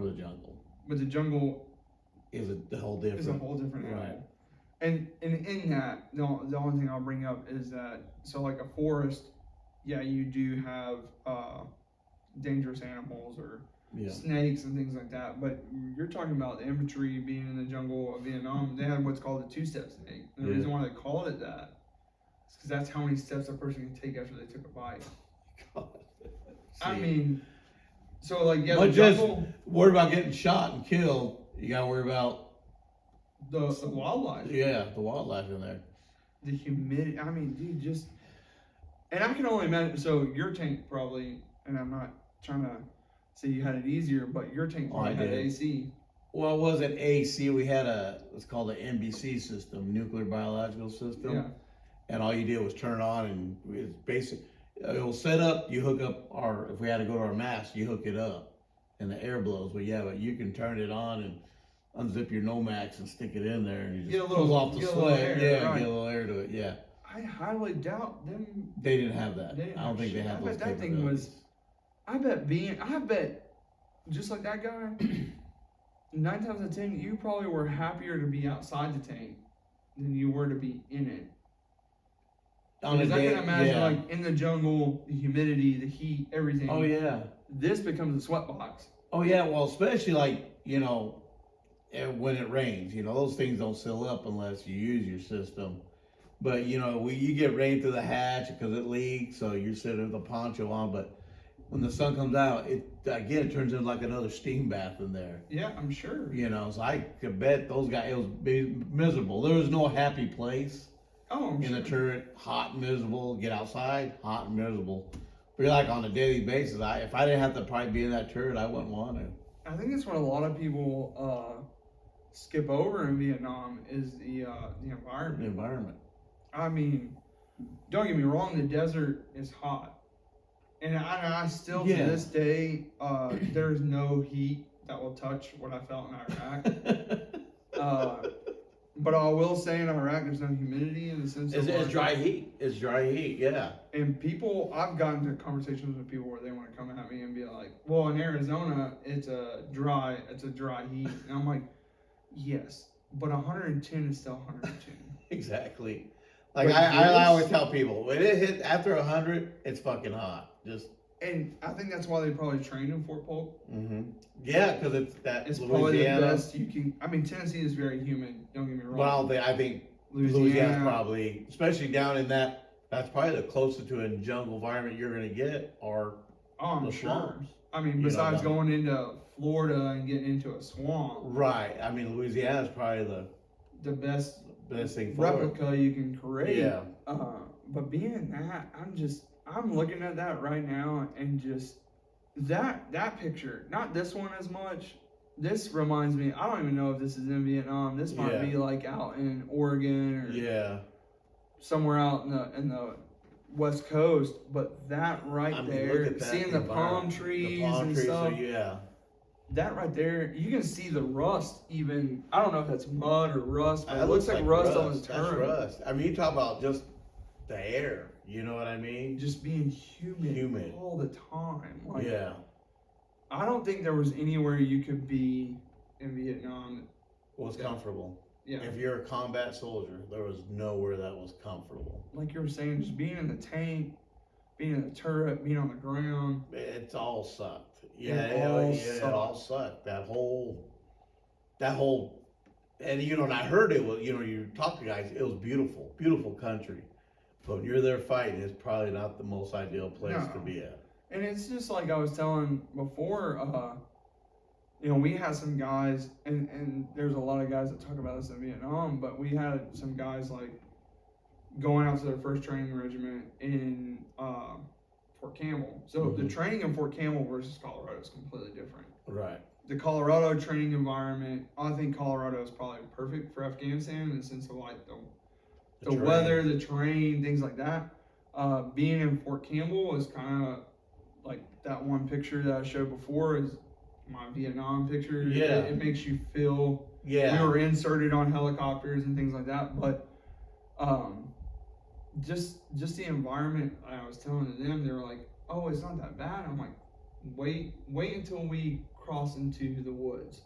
But the jungle is a whole different. Animal. Right. And in that, the only thing I'll bring up is that, so like a forest, yeah, you do have dangerous animals or snakes and things like that, but you're talking about the infantry being in the jungle of Vietnam. They had what's called the two-step snake. And the reason why they called it that is because that's how many steps a person can take after they took a bite. God. I mean, so like, but just worry about getting shot and killed. You gotta worry about the wildlife. Yeah, the wildlife in there. The humidity. I mean, dude, and I can only imagine. So your tank probably, and I'm not trying to say you had it easier, but your tank probably had AC. Well, it wasn't AC. We had it's called an NBC system, nuclear biological system. Yeah. And all you did was turn it on, and it's basic. It'll set up. You hook up if we had to go to our mast, you hook it up, and the air blows. But you can turn it on and unzip your Nomex and stick it in there, and you just pull off the sled. Get a little air to it. Yeah. I highly doubt them. They didn't have that. I don't think they had those capabilities. I bet just like that guy, 9 times out of 10, you probably were happier to be outside the tank than you were to be in it. Because I can imagine, like, in the jungle, the humidity, the heat, everything. Oh, yeah. This becomes a sweat box. Oh, yeah. Well, especially, like, when it rains, those things don't seal up unless you use your system. But, you get rain through the hatch because it leaks, so you're sitting with a poncho on. But when the sun comes out, it turns into like another steam bath in there. Yeah, I'm sure. So I could bet those guys, it was miserable. There was no happy place. Oh, I'm in a turret, hot and miserable. Get outside, hot and miserable. But like on a daily basis, if I didn't have to probably be in that turret, I wouldn't want to. I think that's what a lot of people skip over in Vietnam is the environment. The environment. I mean, don't get me wrong, the desert is hot. And I still, to this day, there's no heat that will touch what I felt in Iraq. But I will say in Iraq, there's no humidity in the sense of... It's dry heat. It's dry heat, yeah. And I've gotten into conversations with people where they want to come at me and be like, well, in Arizona, it's a dry heat. And I'm like, yes, but 110 is still 110. Exactly. Like I always tell people, when it hit after 100, it's fucking hot. And I think that's why they probably trained in Fort Polk. Mm-hmm. Yeah, because it's probably the best you can. I mean, Tennessee is very humid. Don't get me wrong. Well, I think Louisiana's probably, especially down in that's probably the closest to a jungle environment you're gonna get, or I'm sure. I mean, besides going into Florida and getting into a swamp. Right. I mean, Louisiana's probably the best thing for replica you can create. Yeah. But being in that, I'm looking at that right now and just that picture, not this one as much, this reminds me, I don't even know if this is in Vietnam. This might be like out in Oregon or somewhere out in the West Coast. But that there, that, seeing the palm trees and stuff, that right there, you can see the rust even. I don't know if that's mud or rust, but it looks like rust on the turret. That's rust. I mean, you talk about just the air, you know what I mean? Just being humid all the time. Like, yeah. I don't think there was anywhere you could be in Vietnam that was comfortable. Yeah. If you're a combat soldier, there was nowhere that was comfortable. Like you were saying, just being in the tank, being in the turret, being on the ground. It's all sucked. It all sucked. That whole, and you know, and I heard it was, you know, you talk to guys, it was beautiful, beautiful country. But when you're there fighting, it's probably not the most ideal place to be at. And it's just like I was telling before, you know, we had some guys, and there's a lot of guys that talk about this in Vietnam, but we had some guys like going out to their first training regiment in Fort Campbell. So the training in Fort Campbell versus Colorado is completely different. Right. The Colorado training environment, I think Colorado is probably perfect for Afghanistan in the sense of like the weather, the terrain, things like that. Being in Fort Campbell is kind of like that one picture that I showed before is my Vietnam picture. Yeah. It makes you feel, we were inserted on helicopters and things like that, but just the environment, I was telling them, they were like, oh, it's not that bad. I'm like, wait until we cross into the woods.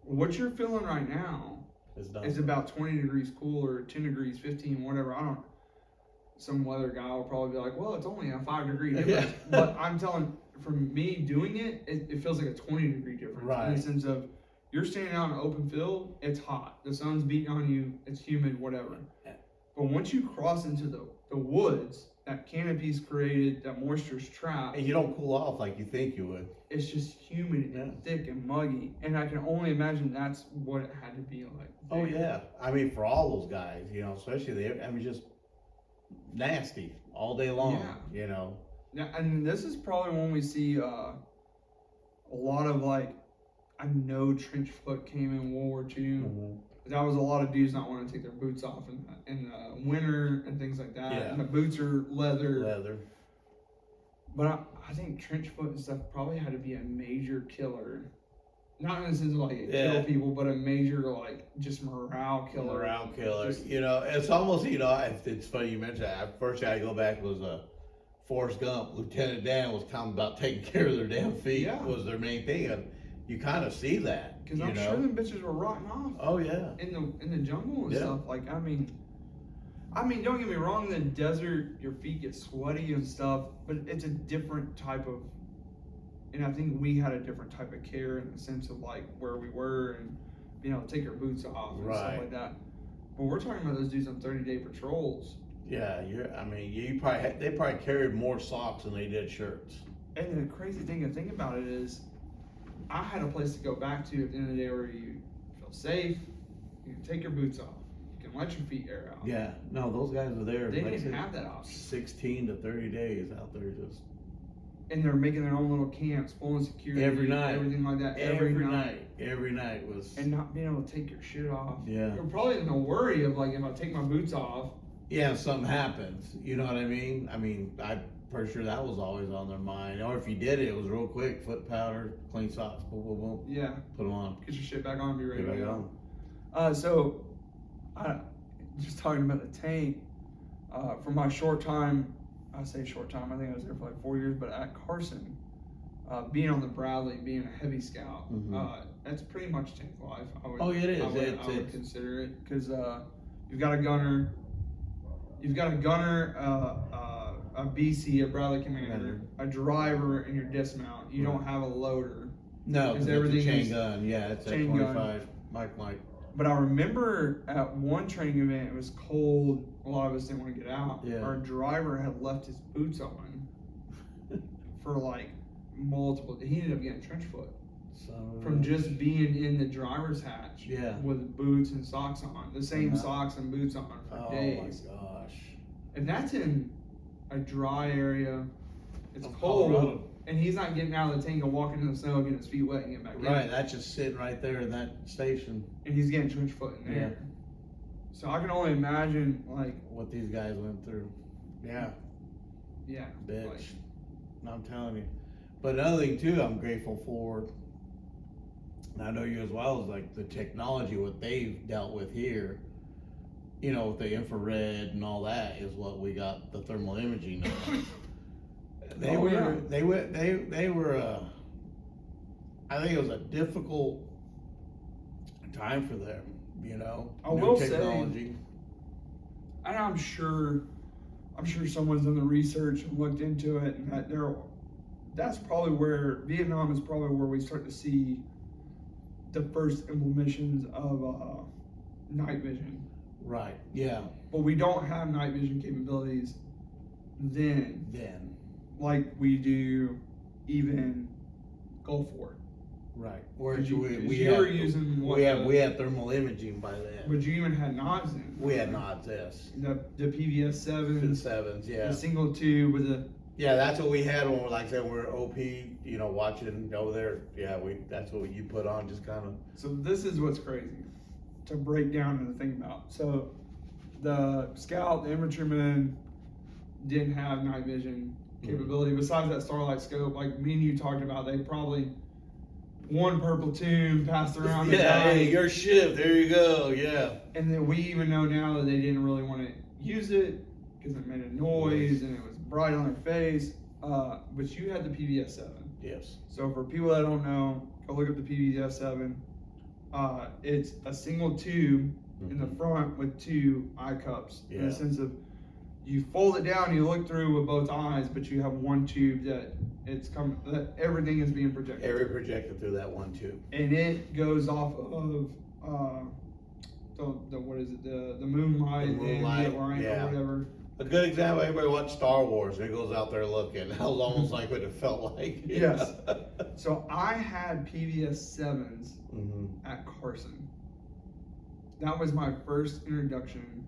What you're feeling right now is about 20 degrees cooler, 10 degrees, 15, whatever. I don't. Some weather guy will probably be like, well, it's only a 5-degree difference. But I'm telling, from me doing it, it feels like a 20-degree difference. Right. In the sense of, you're standing out in an open field, it's hot. The sun's beating on you, it's humid, whatever. But once you cross into the woods, that canopy's created, that moisture's trapped. And you don't cool off like you think you would. It's just humid and thick and muggy. And I can only imagine that's what it had to be like. Oh, yeah. I mean, for all those guys, you know, especially just nasty all day long, you know. Yeah, and this is probably when we see a lot of like, I know trench foot came in World War II. That was a lot of dudes not wanting to take their boots off in the winter and things like that. And the boots are leather. But I think trench foot and stuff probably had to be a major killer. Not in the sense of like it kill people, but a major like just morale killer. You know, it's almost, you know, it's funny you mentioned that. First thing I go back was Forrest Gump. Lieutenant Dan was talking about taking care of their damn feet was their main thing. And you kind of see that. Because I'm sure them bitches were rotting off. Oh yeah. In the jungle and stuff. Like I mean, don't get me wrong. In the desert, your feet get sweaty and stuff, but it's a different type of. And I think we had a different type of care in the sense of like where we were and being able to take our boots off and stuff like that. But we're talking about those dudes on 30-day patrols. Yeah, they probably carried more socks than they did shirts. And the crazy thing to think about it is, I had a place to go back to at the end of the day where you feel safe, you can take your boots off, you can let your feet air out. Yeah, no, those guys are there. They didn't have that option. 16 to 30 days out there just. And they're making their own little camps, full of security. Every night. Everything like that. Every night was. And not being able to take your shit off. Yeah. You're probably in the worry of like, if I take my boots off. Yeah, if something happens. You know what I mean? I'm pretty sure that was always on their mind. Or if you did it, it was real quick. Foot powder, clean socks, boom, boom, boom. Yeah. Put them on. Get your shit back on, be ready to go. So, just talking about the tank, for my short time, I say short time, I think I was there for like 4 years, but at Carson, being on the Bradley, being a heavy scout, that's pretty much tank life. It is. I would consider it, because you've got a gunner, a BC, a Bradley Commander, a driver, and your dismount. You don't have a loader. No, because everything is chain gun. Yeah, it's a 25 Mike. But I remember at one training event, it was cold. A lot of us didn't want to get out. Yeah. Our driver had left his boots on for like multiple. He ended up getting trench foot from just being in the driver's hatch with boots and socks on. The same socks and boots on for days. Oh my gosh. And that's in a dry area. It's cold. Colorado. And he's not getting out of the tank and walking in the snow, getting his feet wet and getting back in. Right, that's just sitting right there in that station. And he's getting trench foot in there. So I can only imagine, like, what these guys went through. Yeah, bitch. Like, I'm telling you. But another thing too, I'm grateful for, and I know you as well, is like the technology, what they've dealt with here. You know, with the infrared and all that is what we got the thermal imaging of. They were I think it was a difficult time for them, you know. I will say, and I'm sure someone's done the research and looked into it, and that's probably where Vietnam is probably where we start to see the first implementations of night vision. Right. Yeah. But we don't have night vision capabilities then like we do even Gulf War. Right. We had thermal imaging by then. But you even had nods then. We had nods, yes. The PVS 7s. Yeah. The single tube with the. Yeah, that's what we had when, like I said, we're OP, you know, watching over there. Yeah, that's what you put on, just kind of. So this is what's crazy to break down and to think about. So the scout, the infantrymen didn't have night vision capability. Besides that Starlight scope, like me and you talked about, they probably one per platoon passed around. Yeah, hey, your shift, there you go, yeah. And then we even know now that they didn't really want to use it because it made a noise and it was bright on their face. But you had the PVS 7. Yes. So for people that don't know, go look up the PVS 7. It's a single tube in the front with two eye cups. In the sense of you fold it down, you look through with both eyes, but you have one tube that that everything is being projected. Projected through that one tube. And it goes off of what is it? The moonlight and the light or whatever. A good example, everybody watched Star Wars, and it goes out there looking. That was almost like what it felt like. Yes. So I had PVS 7s at Carson. That was my first introduction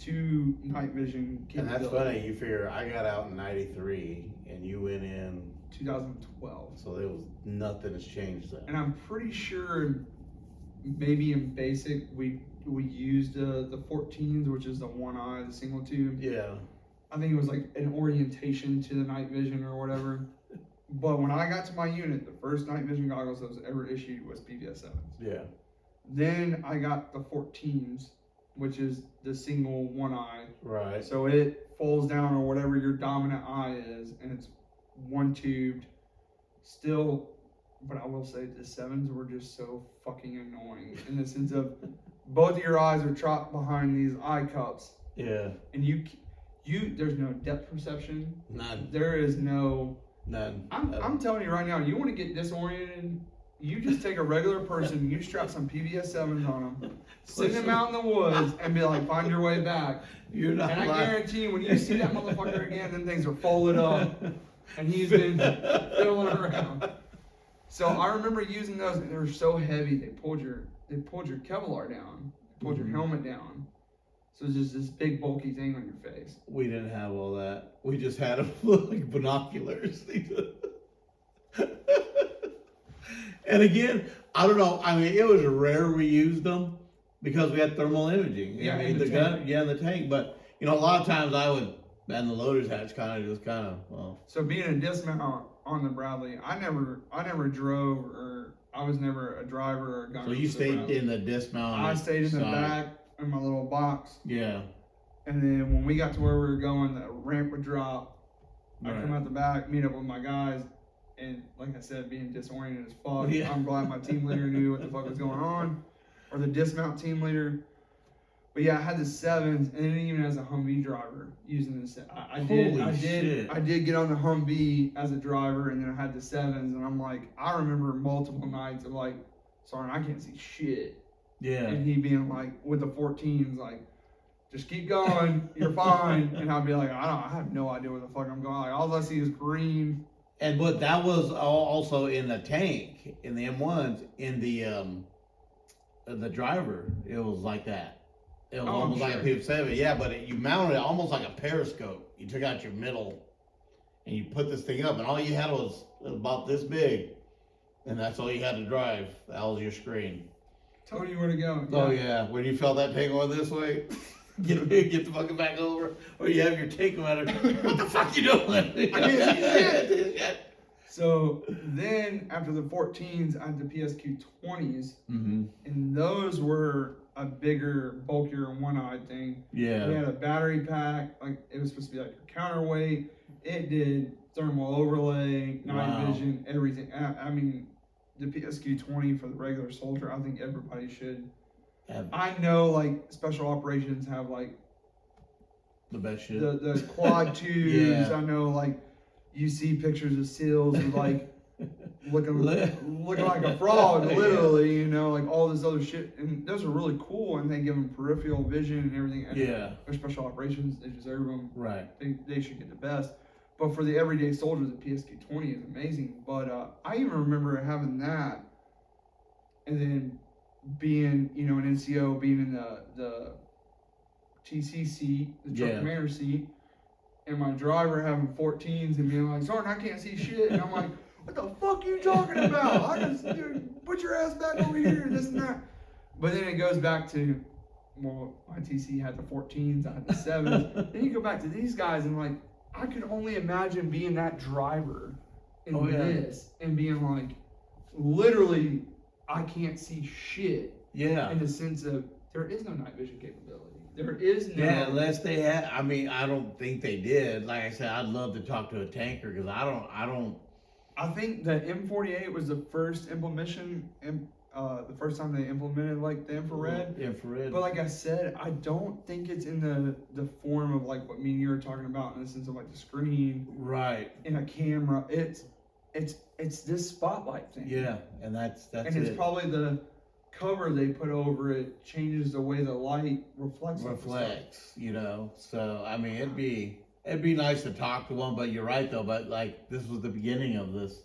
to night vision capability. And that's funny, you figure I got out in 93 and you went in 2012. So there was nothing has changed then. And I'm pretty sure maybe in basic we used the 14s, which is the one eye, the single tube. Yeah. I think it was like an orientation to the night vision or whatever. But when I got to my unit, the first night vision goggles that was ever issued was PVS 7s. Yeah. Then I got the 14s, which is the single one eye. Right. So it folds down or whatever your dominant eye is, and it's one tubed. Still, but I will say the 7s were just so fucking annoying in the sense of both of your eyes are trapped behind these eye cups. Yeah. And you there's no depth perception. None. There is no. None. I'm telling you right now, you want to get disoriented. You just take a regular person, you strap some PVS 7s on them, send them out in the woods, and be like, find your way back. You're not and I lying. guarantee you, when you see that motherfucker again, them things are folded up, and he's been fiddling around. So I remember using those, and they were so heavy, they pulled your Kevlar down, they pulled your helmet down. So it's just this big bulky thing on your face. We didn't have all that. We just had them like binoculars. And again, I don't know. I mean, it was rare we used them because we had thermal imaging. Yeah, I mean, the gun, in the tank. But you know, a lot of times I would, and the loader's hatch well. So being a dismount on the Bradley, I never drove, or I was never a driver or a gunner. So you stayed in the dismount. I stayed in the back in my little box. Yeah. And then when we got to where we were going, the ramp would drop. I'd come out the back, meet up with my guys. And like I said, being disoriented as fuck, I'm glad my team leader knew what the fuck was going on, or the dismount team leader. But yeah, I had the 7s, and then even as a Humvee driver using this, I did get on the Humvee as a driver, and then I had the 7s, and I'm like, I remember multiple nights of like, sorry, I can't see shit. Yeah. And he being like, with the 14s, like, just keep going, you're fine. And I'd be like, I have no idea where the fuck I'm going. Like, all I see is green. But that was also in the tank, in the M1s, in the driver. It was like that. It was almost like a PV7. Yeah, but you mounted it almost like a periscope. You took out your middle, and you put this thing up, and all you had was about this big, and that's all you had to drive. That was your screen. Told you where to go. Oh yeah, when you felt that thing going this way, get the fucking back over, or you have your tachometer. What the fuck you doing? I can't see shit. So then after the 14s, I had the PSQ 20s, and those were a bigger, bulkier, one-eyed thing. Yeah. It had a battery pack, like it was supposed to be like a counterweight. It did thermal overlay, night vision, everything. I mean, the PSQ 20 for the regular soldier, I think everybody should. I know like special operations have like the best shit. The quad tubes. I know like you see pictures of SEALs with like looking like a frog, literally, you know, like all this other shit. And those are really cool, and they give them peripheral vision and everything. And they're special operations, they deserve them. Right. They should get the best. But for the everyday soldier, the PSQ 20 is amazing. But I even remember having that, and then being, you know, an NCO, being in the TC seat, the truck commander seat, and my driver having 14s and being like, "Sergeant, I can't see shit." And I'm like, "What the fuck are you talking about? I just, dude, put your ass back over here," this and that. But then it goes back to, well, my TC had the 14s, I had the 7s. Then you go back to these guys and like, I could only imagine being that driver in this and being like, literally, I can't see shit. Yeah. In the sense of, there is no night vision capability. There is no. Yeah, unless they had. I mean, I don't think they did. Like I said, I'd love to talk to a tanker because I don't. I think the M48 was the first implementation, the first time they implemented like the infrared. Infrared. But like I said, I don't think it's in the form of like what me and you were talking about, in the sense of like the screen, right, in a camera. It's this spotlight thing. Yeah, and that's and it's probably the cover they put over it changes the way the light reflects. You know. So I mean, it'd be nice to talk to one, but you're right though. But like, this was the beginning of this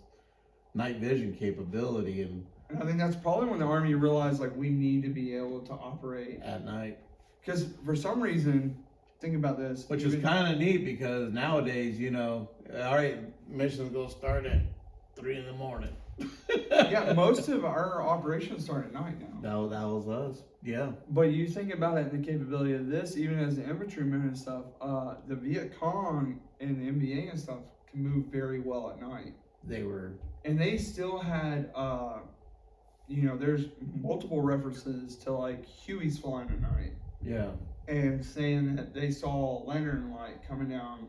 night vision capability, and I think that's probably when the Army realized like we need to be able to operate at night. Because for some reason, think about this, which is kind of neat because nowadays, you know, all right, missions go start at 3 a.m. Yeah, most of our operations start at night now. That was us. Yeah. But you think about it, the capability of this, even as an infantryman and stuff, the Viet Cong and the NBA and stuff can move very well at night. And they still had, you know, there's multiple references to like Hueys flying at night. Yeah. And saying that they saw lantern light coming down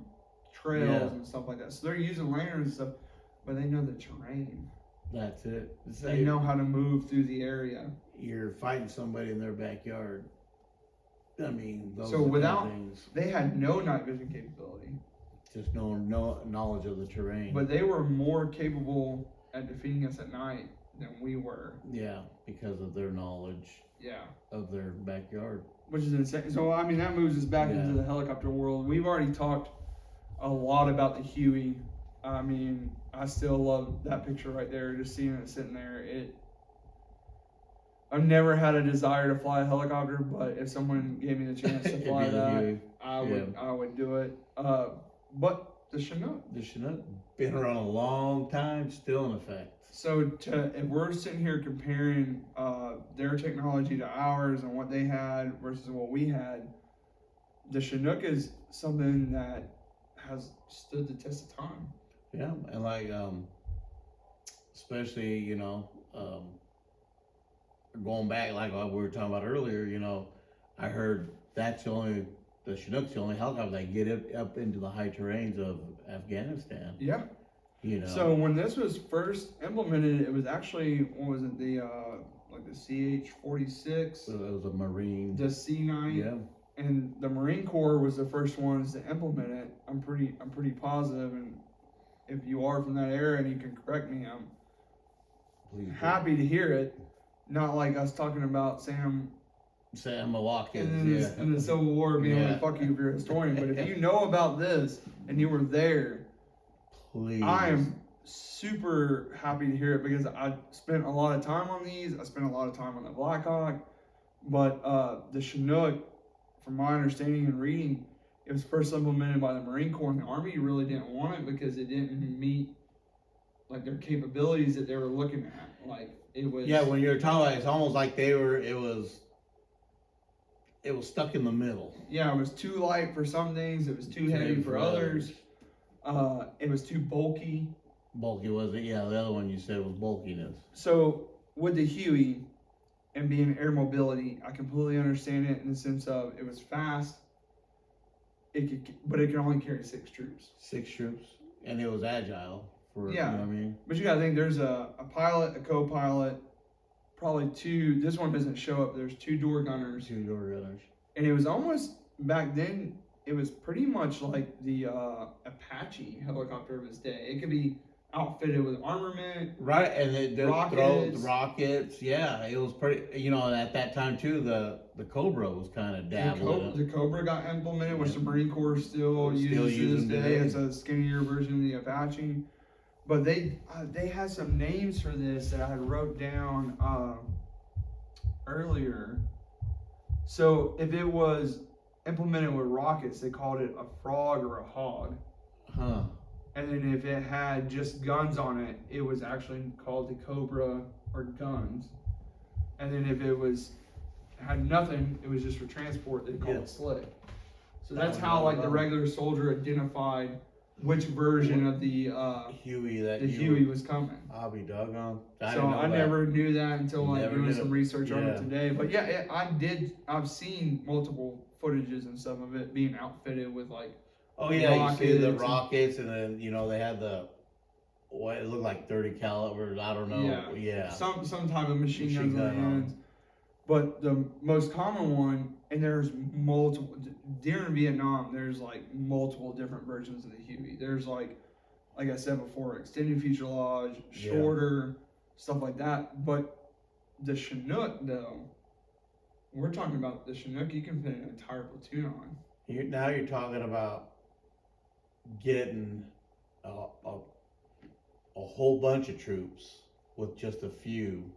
trails and stuff like that. So they're using lanterns and stuff, but they know the terrain. That's it. They know how to move through the area. You're fighting somebody in their backyard. I mean, those so without things. They had no night vision capability. Just no knowledge of the terrain. But they were more capable at defeating us at night than we were. Yeah, because of their knowledge. Yeah. Of their backyard. Which is insane. So I mean, that moves us back into the helicopter world. We've already talked a lot about the Huey. I mean, I still love that picture right there. Just seeing it sitting there. I've never had a desire to fly a helicopter, but if someone gave me the chance to fly that, I would do it. But the Chinook. The Chinook, been around a long time, still in effect. So if we're sitting here comparing their technology to ours and what they had versus what we had, the Chinook is something that has stood the test of time. Yeah, and like, especially, you know, going back, like what we were talking about earlier, you know, I heard the Chinook's the only helicopter that get it up into the high terrains of Afghanistan. Yeah. You know. So when this was first implemented, it was actually, what was it, the CH-46? So it was a Marine. The C-9. Yeah. And the Marine Corps was the first ones to implement it. I'm pretty positive, and if you are from that era and you can correct me, I'm happy to hear it. Not like us talking about Sam Watkins in the Civil War being like, fuck you if you're a historian. But if you know about this and you were there, please. I am super happy to hear it because I spent a lot of time on these. I spent a lot of time on the Black Hawk. But the Chinook, from my understanding and reading, it was first implemented by the Marine Corps, and the Army really didn't want it because it didn't meet like their capabilities that they were looking at. Like it was. Yeah, when you're talking about it, it's almost like it was stuck in the middle. Yeah, it was too light for some things. It was too heavy for others. It was too bulky. Bulky was it? Yeah, the other one you said was bulkiness. So with the Huey and being air mobility, I completely understand it in the sense of it was fast. But it could only carry 6 troops. 6 troops, and it was agile. Yeah. You know what I mean? But you gotta think there's a pilot, a co-pilot, probably 2. This one doesn't show up. There's 2 door gunners. 2 door gunners. And it was almost back then. It was pretty much like the Apache helicopter of its day. It could be outfitted with armament, right? And they throw rockets. Rockets. Yeah, it was pretty. You know, at that time too, the Cobra was kind of dabbling. The Cobra got implemented, which the Marine Corps still uses to this day. It's a skinnier version of the Apache. But they had some names for this that I had wrote down earlier. So if it was implemented with rockets, they called it a frog or a hog. Huh. And then if it had just guns on it, it was actually called the Cobra or guns. And then if it had nothing, it was just for transport, they called it slick. So that's how like the regular soldier identified which version of the Huey was coming. I'll be doggone. I never knew that until like doing some research on it today. But yeah, I've seen multiple footages and stuff of it being outfitted with like. Oh yeah, you see the rockets, and then they had what it looked like 30 calibers. I don't know. Yeah. Some type of machine guns on the ends. But the most common one, and there's multiple during Vietnam. There's like multiple different versions of the Huey. There's like I said before, extended fuselage, shorter, stuff like that. But the Chinook, though, we're talking about the Chinook. You can fit an entire platoon on. Now you're talking about getting a whole bunch of troops with just a few.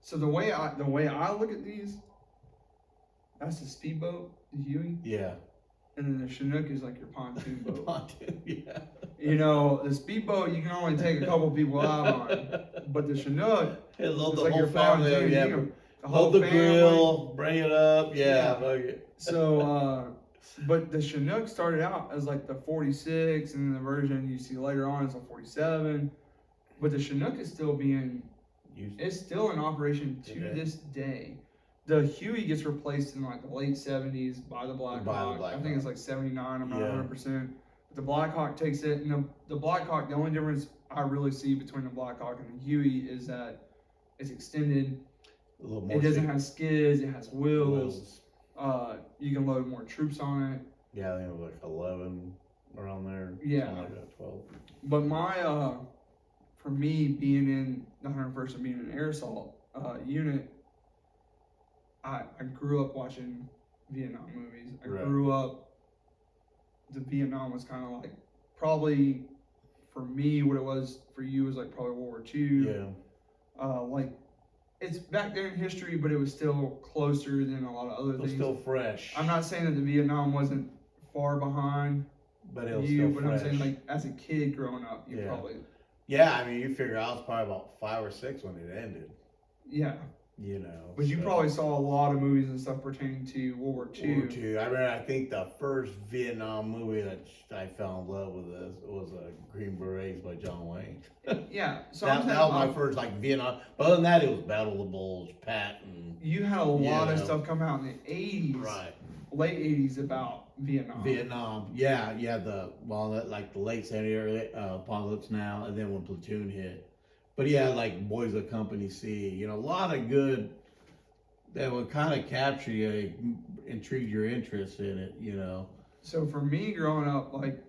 So the way I look at these, that's the speedboat, the Huey. Yeah. And then the Chinook is like your pontoon boat. Pontoon, yeah. The speedboat you can only take a couple people out on, but the Chinook is like your whole family. Yeah. Hold the grill, bring it up. Yeah. So, but the Chinook started out as like the 46, and then the version you see later on is a 47. But the Chinook is still it's still in operation to this day. The Huey gets replaced in like the late 70s by the Black Hawk. I think it's like 79. I'm not 100%. But the Black Hawk takes it, and the Black Hawk. The only difference I really see between the Black Hawk and the Huey is that it's extended. It doesn't have skids. It has wheels. You can load more troops on it. Yeah, I think it was like 11 around there. Yeah. Like that, 12. But for me being in the 101st and being an air assault unit, I grew up watching Vietnam movies. I grew up. The Vietnam was kind of like probably for me what it was for you was like probably World War II. Yeah. It's back there in history, but it was still closer than a lot of other things. Still fresh. I'm not saying that the Vietnam wasn't far behind but it was still but fresh. I'm saying like as a kid growing up, you probably. Yeah, I mean, you figure I was probably about 5 or 6 when it ended. Yeah. But you probably saw a lot of movies and stuff pertaining to World War II. World War II. I think the first Vietnam movie that I fell in love with was Green Berets by John Wayne. Yeah. So that was my first Vietnam. But other than that, it was Battle of the Bulge, Patton. You had a lot of stuff come out in the 80s. Right. Late 80s about Vietnam. Yeah, the late 70s, early Apocalypse Now, and then when Platoon hit. But yeah, like Boys of Company C, a lot of good that would kind of capture you, intrigue your interest in it, So for me growing up, like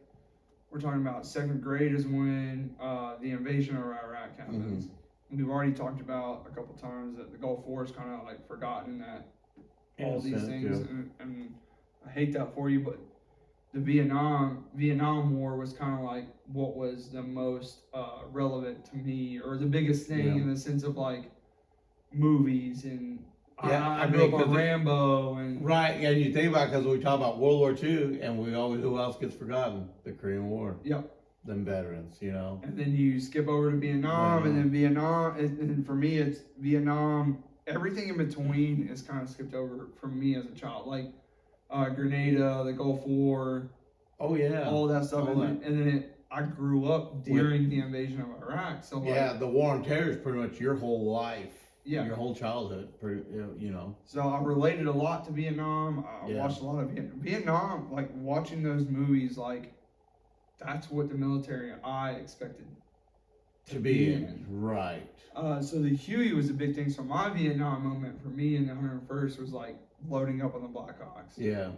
we're talking about 2nd grade is when the invasion of Iraq happens. Mm-hmm. We've already talked about a couple times that the Gulf War is kind of like forgotten that all these things, and I hate that for you, but the Vietnam War was kind of like what was the most relevant to me, or the biggest thing in the sense of like movies and I grew up on Rambo and right. Yeah, you think about because we talk about World War II, and we always who else gets forgotten? The Korean War. Yep. Them veterans, you know. And then you skip over to Vietnam, and then Vietnam, and for me it's Vietnam. Everything in between is kind of skipped over for me as a child, like Grenada, the Gulf War. Oh yeah. All that stuff, and then I grew up during the invasion of Iraq. So the war on terror is pretty much your whole life. Yeah. Your whole childhood, you know. So I related a lot to Vietnam. I watched a lot of Vietnam, like watching those movies, like that's what the military I expected to be in. Right. So the Huey was a big thing. So my Vietnam moment for me in the 101st was like loading up on the Blackhawks. Yeah.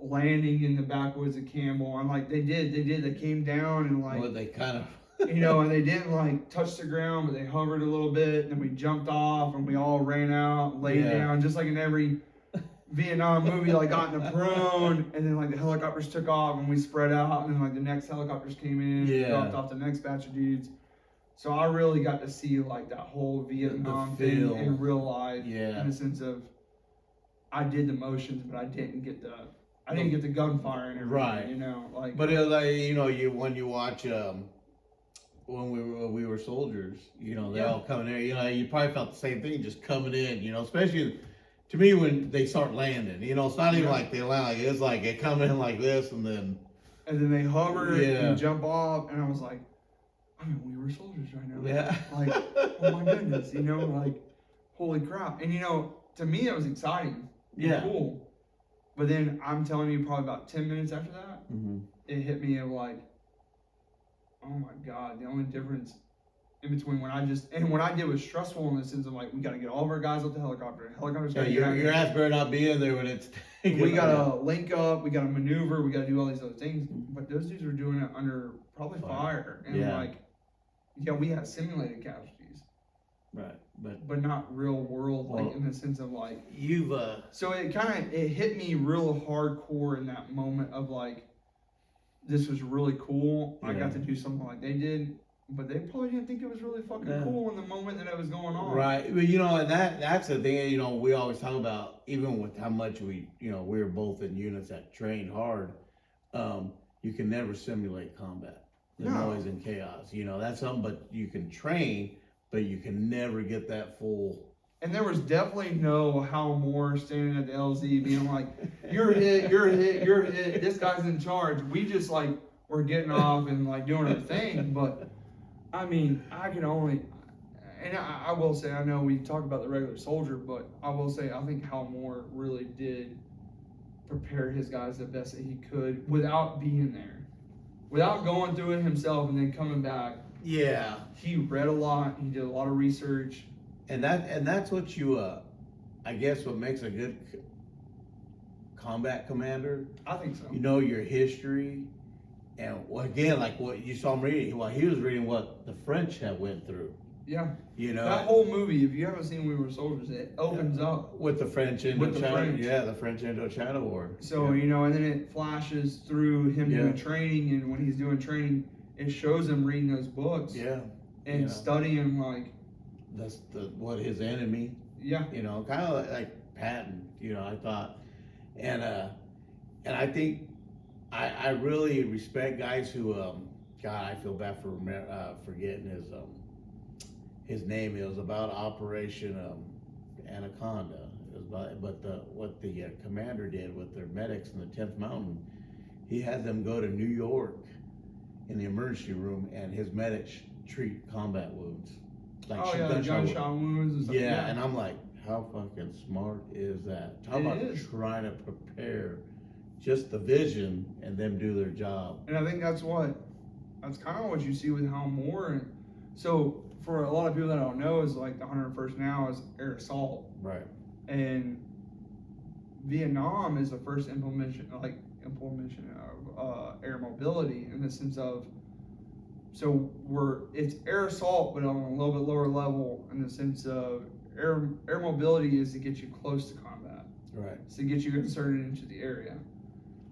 Landing in the backwoods of Campbell. And like they came down and like. Well, they kind of. You know, and they didn't like touch the ground, but they hovered a little bit. And then we jumped off, and we all ran out, laid down, just like in every Vietnam movie. Like got in a prone, and then like the helicopters took off, and we spread out, and then like the next helicopters came in, dropped off the next batch of dudes. So I really got to see like that whole Vietnam thing in real life, in the sense of I did the motions, but I didn't get the gunfire and everything. Right. You know, like. But it was like when you watch. When we were soldiers, you know, they all coming there, you know, you probably felt the same thing just coming in, you know, especially to me when they start landing, you know, it's not even like they land, like it's like they come in like this and then they hover and jump off, and I was like, I mean, we were soldiers right now. Yeah. Like, oh my goodness, you know, like, holy crap. And you know, to me it was exciting. Cool. But then I'm telling you, probably about 10 minutes after that, it hit me of like, oh my God, the only difference in between what I did was stressful in the sense of like, we got to get all of our guys off the helicopter. Helicopters got to get out. Your ass better not be in there when it's. We got to link up, we got to maneuver, we got to do all these other things. But those dudes were doing it under probably fire. And like, we had simulated casualties. Right. But not real world, like in the sense of like. So it hit me real hardcore in that moment of like, this was really cool. I got to do something like they did, but they probably didn't think it was really fucking cool in the moment that it was going on. Right. But you know, and that's the thing, you know, we always talk about, even with how much we were both in units that trained hard, you can never simulate combat. The noise and chaos. You know, that's something, but you can train, but you can never get that full. And there was definitely no Hal Moore standing at the LZ being like, you're hit, you're hit, you're hit, this guy's in charge. We just like, we're getting off and like doing our thing. But I mean, I can only, and I will say, I know we talk about the regular soldier, but I will say, I think Hal Moore really did prepare his guys the best that he could without being there, without going through it himself and then coming back. Yeah. He read a lot, he did a lot of research. And that's what you, I guess, what makes a good combat commander. I think so. You know your history, and again, like what you saw him reading. Well, he was reading what the French have went through. Yeah. You know that whole movie. If you haven't seen We Were Soldiers, it opens up with the French Indochina. Yeah, the French Indochina War. So you know, and then it flashes through him doing training, and when he's doing training, it shows him reading those books. Yeah. And studying like. That's what his enemy. Yeah. You know, kind of like Patton. You know, I thought, and I think I really respect guys who God, I feel bad for forgetting his name. It was about Operation Anaconda. It was about, what the commander did with their medics in the 10th Mountain. He had them go to New York in the emergency room, and his medics treat combat wounds. Like gunshot wounds and stuff. Yeah, and I'm like, how fucking smart is that? Talk about trying to prepare just the vision and them do their job. And I think that's kind of what you see with Hal Moore. And so for a lot of people that don't know, is like the 101st now is air assault. Right. And Vietnam is the first implementation of air mobility in the sense of. So it's air assault, but on a little bit lower level in the sense of air mobility is to get you close to combat. Right. It's to get you inserted into the area.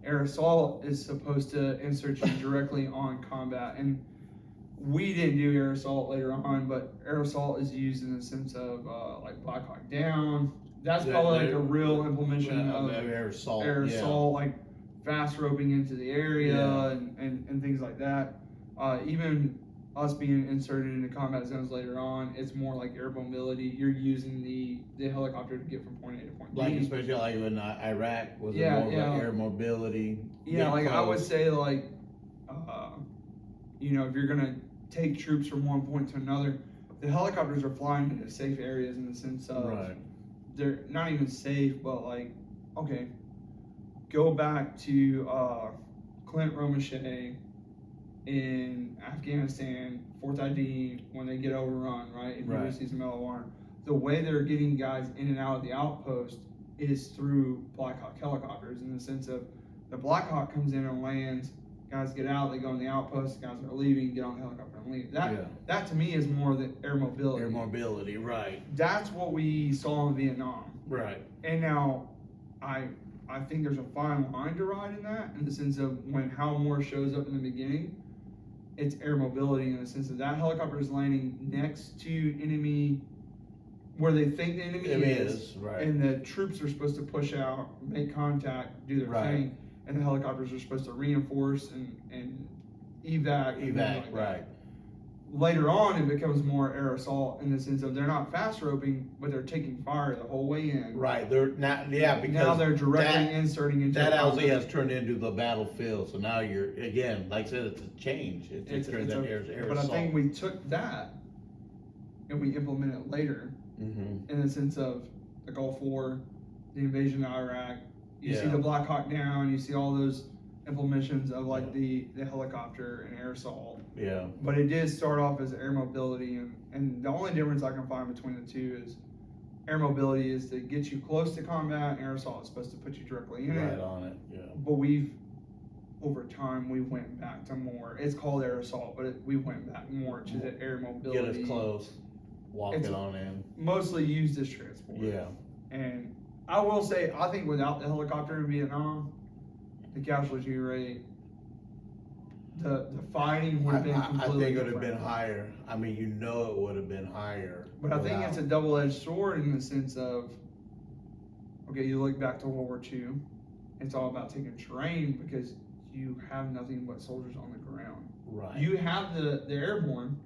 Air assault is supposed to insert you directly on combat. And we didn't do air assault later on, but air assault is used in the sense of like Black Hawk Down, That's probably like a real implementation of air assault. air yeah. assault, like fast roping into the area Yeah. and things like that. Even us being inserted into combat zones later on, it's more like air mobility. You're using the helicopter to get from point A to point B. Like especially like in Iraq, was Yeah, it more yeah. like air mobility? Yeah, get like I would close? say, like, you know, if you're gonna take troops from one point to another, the helicopters are flying into safe areas in the sense of Right. they're not even safe, but like, okay, go back to Clint Romachet in Afghanistan, Fort ID, when they get overrun, right? And he Right. receives a Medal of Honor. The way they're getting guys in and out of the outpost is through Black Hawk helicopters, in the sense of the Black Hawk comes in and lands, guys get out, they go in the outpost, guys are leaving, get on the helicopter and leave. That to me is more the air mobility. Air mobility, right. That's what we saw in Vietnam. Right. And now, I think there's a fine line to ride in that, in the sense of when Hal Moore shows up in the beginning, it's air mobility in the sense that that helicopter is landing next to enemy, where they think the enemy is, right. and the troops are supposed to push out, make contact, do their Right. thing, and the helicopters are supposed to reinforce and evac. and things like that. Right. Later on, it becomes more air assault in the sense of they're not fast roping, but they're taking fire the whole way in. Right. They're not. Yeah, because Now they're directly that, inserting into that a LZ combat. has turned into the battlefield. So now you're again, like I said, it's a change. It's It's that a- air but assault. I think we took that and we implemented it later Mm-hmm. in the sense of the Gulf War, the invasion of Iraq. You see Yeah. the Black Hawk Down, you see all those implementations of like Yeah. the helicopter and air assault. Yeah. But it did start off as air mobility, and the only difference I can find between the two is air mobility is to get you close to combat, and air assault is supposed to put you directly in Right it. on it. Yeah. But over time, we went back to more, it's called air assault, but we went back more to the air mobility. Get us close. Walk It's- it on in. Mostly used as transport. Yeah. And I will say, I think without the helicopter in Vietnam, the casualty rate, the fighting would have been I completely think it would have different. been higher. I mean, you know, it would have been higher. But I think it's a double-edged sword in the sense of, okay, you look back to World War II, it's all about taking terrain because you have nothing but soldiers on the ground. right. You have the airborne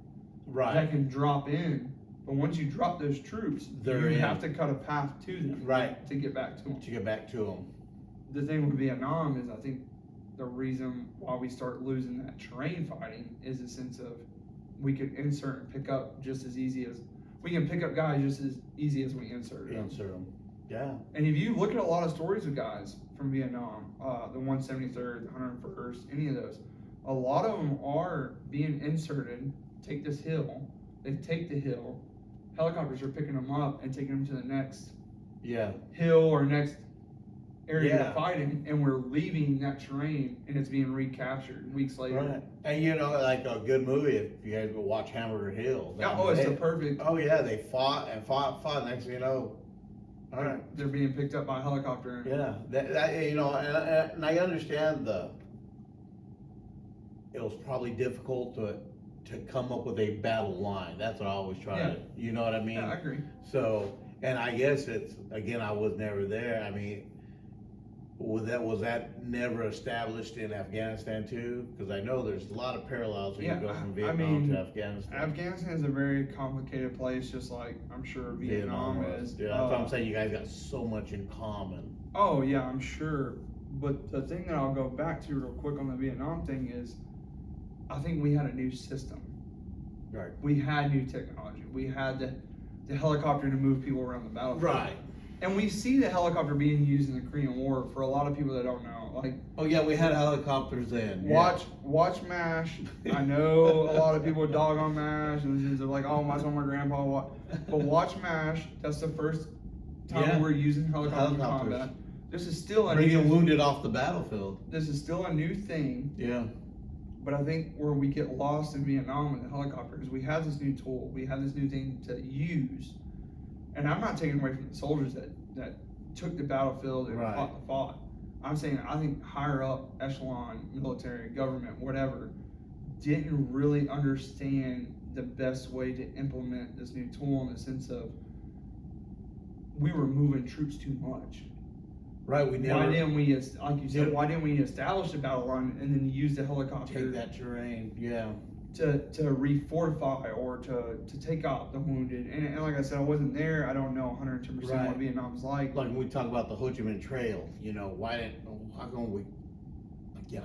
that right. can drop in, but once you drop those troops, They're you in. have to cut a path to them Right. to get back to them. To get back to them. The thing with Vietnam is, I think the reason why we start losing that terrain fighting is a sense of we could insert and pick up just as easy as we can pick up guys just as easy as we insert them. Answer them. Yeah. And if you look at a lot of stories of guys from Vietnam, the 173rd, the 101st, any of those, a lot of them are being inserted, take this hill, they take the hill, helicopters are picking them up and taking them to the next Yeah. hill or next area Yeah. of fighting, and we're leaving that terrain and it's being recaptured weeks later. Right. And you know, like a good movie, if you guys go watch Hamburger Hill. Yeah, oh, it's the perfect. Oh yeah, they fought and fought. Next thing you know, all right. They're being picked up by a helicopter. Yeah, that you know, and I understand it was probably difficult to come up with a battle line. That's what I always try Yeah. to, you know what I mean? Yeah, I agree. So, and I guess it's, again, I was never there. I mean, was that never established in Afghanistan too? Because I know there's a lot of parallels when Yeah, you go from I Vietnam mean, to Afghanistan. Afghanistan is a very complicated place, just like I'm sure Vietnam was. is. Yeah, that's what I'm saying. You guys got so much in common. Oh yeah, I'm sure. But the thing that I'll go back to real quick on the Vietnam thing is, I think we had a new system. Right. We had new technology. We had the helicopter to move people around the battlefield. Right. And we see the helicopter being used in the Korean War for a lot of people that don't know. Like, Oh yeah, we had helicopters then. watch MASH. I know a lot of people dog on MASH and they're like, oh, I saw my grandpa. But watch MASH. That's the first time Yeah. we're using helicopters in Helicopters. combat. This is still a Bringing new, wounded off the battlefield. this is still a new thing. Yeah. But I think where we get lost in Vietnam with the helicopter is we have this new tool, we have this new thing to use. And I'm not taking away from the soldiers that took the battlefield and Right. fought. I'm saying I think higher up echelon, military, government, whatever, didn't really understand the best way to implement this new tool in the sense of we were moving troops too much. Right, we never Why didn't we, like you said, Yeah. why didn't we establish a battle line and then use the helicopter take that terrain. Yeah. to re-fortify or to take out the wounded? And like I said, I wasn't there. I don't know 110% Right. what Vietnam's like. Like when we talk about the Ho Chi Minh Trail, you know, how come we, again,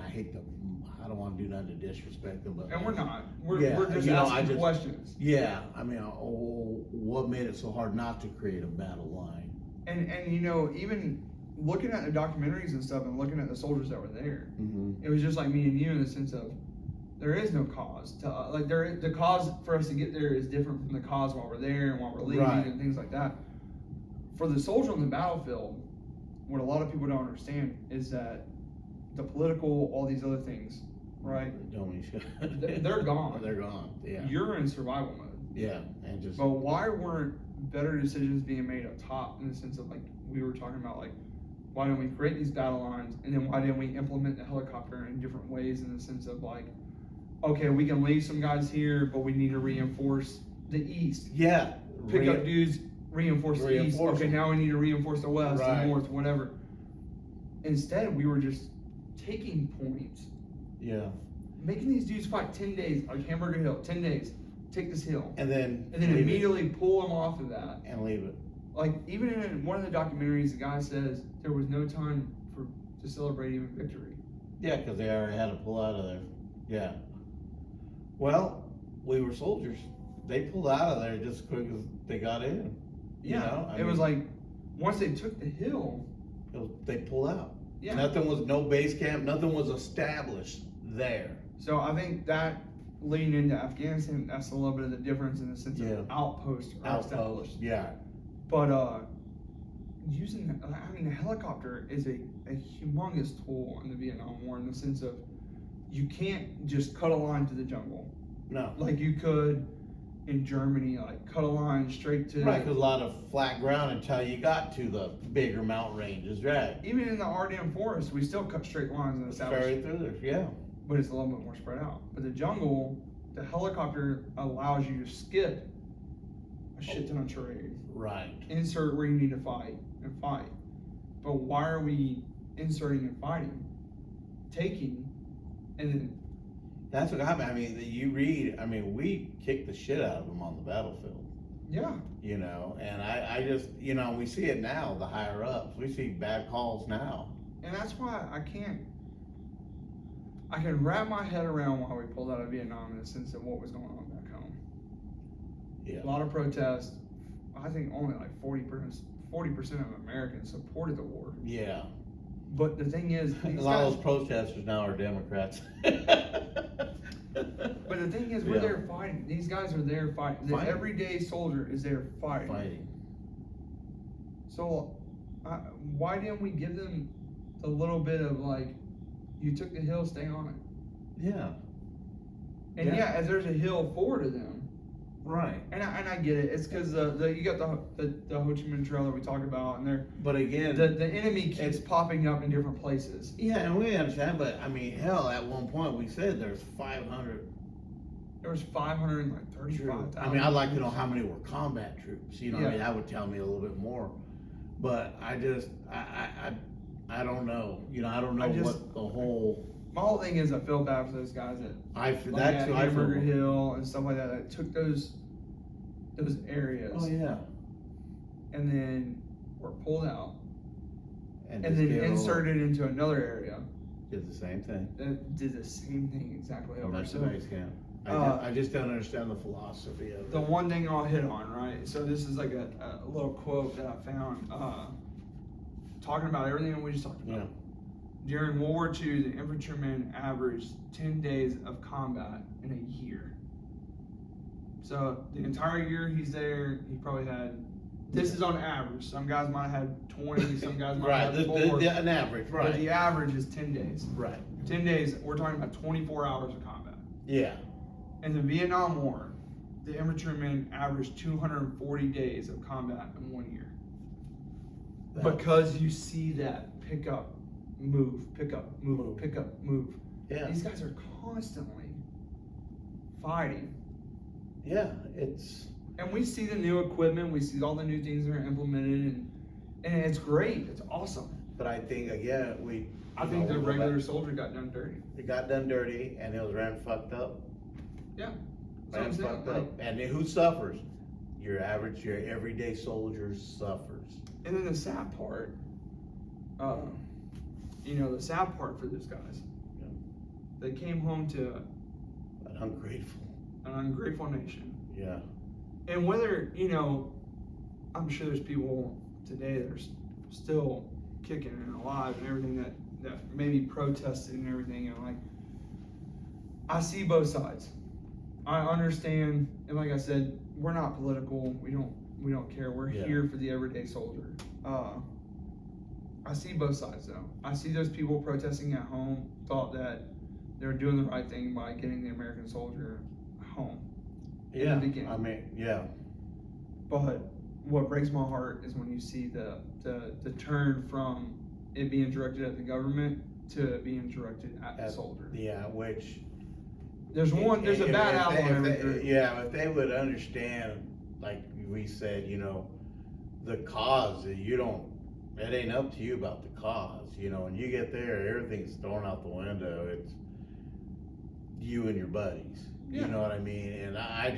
I don't want to do nothing to disrespect them, but. And we're not. We're just you know, asking questions. Yeah, I mean, what made it so hard not to create a battle line? And you know, even looking at the documentaries and stuff and looking at the soldiers that were there, Mm-hmm. it was just like me and you in the sense of there is no cause to the cause for us to get there is different from the cause while we're there and while we're leaving Right. and things like that. For the soldier on the battlefield, what a lot of people don't understand is that the political, all these other things, right? Don't mean shit. They're gone. They're gone. Yeah. You're in survival mode. Yeah, and just. But why weren't better decisions being made up top in the sense of like we were talking about, like why don't we create these battle lines, and then why didn't we implement the helicopter in different ways in the sense of like, okay, we can leave some guys here, but we need to reinforce the east. Yeah. Pick up dudes, reinforce the east. Reinforce Okay, them. now we need to reinforce the west, Right. the north, whatever. Instead, we were just taking points, Yeah. making these dudes fight 10 days, like Hamburger Hill, 10 days, take this hill. And then. And then leave it. immediately pull them off of that. And leave it. Like even in one of the documentaries, the guy says there was no time to celebrate even victory. Yeah, because they already had to pull out of there. Yeah. Well, we were soldiers. They pulled out of there just as quick as they got in. You know? I it was mean, like once they took the hill. they pulled out. Yeah. Nothing was, no base camp, nothing was established there. So I think that leading into Afghanistan, that's a little bit of the difference in the sense Yeah. of outposts are established. Yeah. But using, the helicopter is a humongous tool in the Vietnam War in the sense of you can't just cut a line to the jungle No. like you could in Germany, like cut a line straight to. Right, because a lot of flat ground until you got to the bigger mountain ranges, right? Even in the Ardennes forest, we still cut straight lines and establish, Straight through there, yeah. but it's a little bit more spread out. But the jungle, the helicopter allows you to skip a shit ton of terrain. Right. Insert where you need to fight and fight. But why are we inserting and fighting, taking, and then That's what happened. I mean, you read, I mean, we kicked the shit out of them on the battlefield, yeah, you know, and I just, you know, we see it now, the higher ups. We see bad calls now. and that's why I can wrap my head around why we pulled out of Vietnam in the sense of what was going on back home. Yeah. A lot of protests. I think only like 40% of Americans supported the war. Yeah. But the thing is, A lot of those protesters now are Democrats. but the thing is, we're Yeah. there fighting. These guys are there fighting. The Fighting. everyday soldier is there fighting. Fighting. So, why didn't we give them a little bit of like, you took the hill, stay on it? Yeah. And Yeah. as there's a hill forward to them, Right. and I get it. It's because you got the Ho Chi Minh Trail that we talk about, and But again, the enemy keeps popping up in different places. yeah, and we understand, but I mean, hell, at one point we said there's 500 There was 535,000. I mean, I'd like to know how many were combat troops. You know, Yeah. I mean, that would tell me a little bit more. But I just, I don't know. You know, I don't know what the whole. My whole thing is I feel bad for those guys that That's at who I Hamburger feel. Hill and stuff like that that took those areas Oh yeah. and then were pulled out and just then get over. inserted into another area Did the same thing. that did the same thing exactly And over. that's the So base camp. I just don't understand the philosophy of it. the one thing I'll hit on, right? So this is like a little quote that I found talking about everything that we just talked about. Yeah. During World War II, the infantryman averaged 10 days of combat in a year. So the entire year he's there, he probably had, this is on average. Some guys might have had 20, some guys might Right. have had 4. An average. But Right. the average is 10 days. Right. 10 days, we're talking about 24 hours of combat. Yeah. In the Vietnam War, the infantrymen averaged 240 days of combat in 1 year. Because you see that pick up, move, pick up, move, pick up, move. Yeah. These guys are constantly fighting. Yeah. It's. And we see the new equipment, we see all the new things that are implemented, and it's great. It's awesome. But I think again, I think the regular soldier got done dirty. It got done dirty, and it was ran fucked up. Yeah. Ran fucked up. And then who suffers? Your everyday soldier suffers. And then the sad part, the sad part for those guys, they came home to an ungrateful nation. Yeah. And whether, I'm sure there's people today that are still kicking and alive and everything that maybe protested and everything, and like, I see both sides. I understand, and like I said, we're not political. We don't care. We're here for the everyday soldier. I see both sides though. I see those people protesting at home thought that they were doing the right thing by getting the American soldier home. Yeah, I mean, yeah. But what breaks my heart is when you see the turn from it being directed at the government to it being directed at the soldier. Yeah, which there's a bad apple in every group. Yeah, if they would understand, like we said, the cause, it ain't up to you about the cause, when you get there, everything's thrown out the window. It's you and your buddies. Yeah. You know what I mean? And I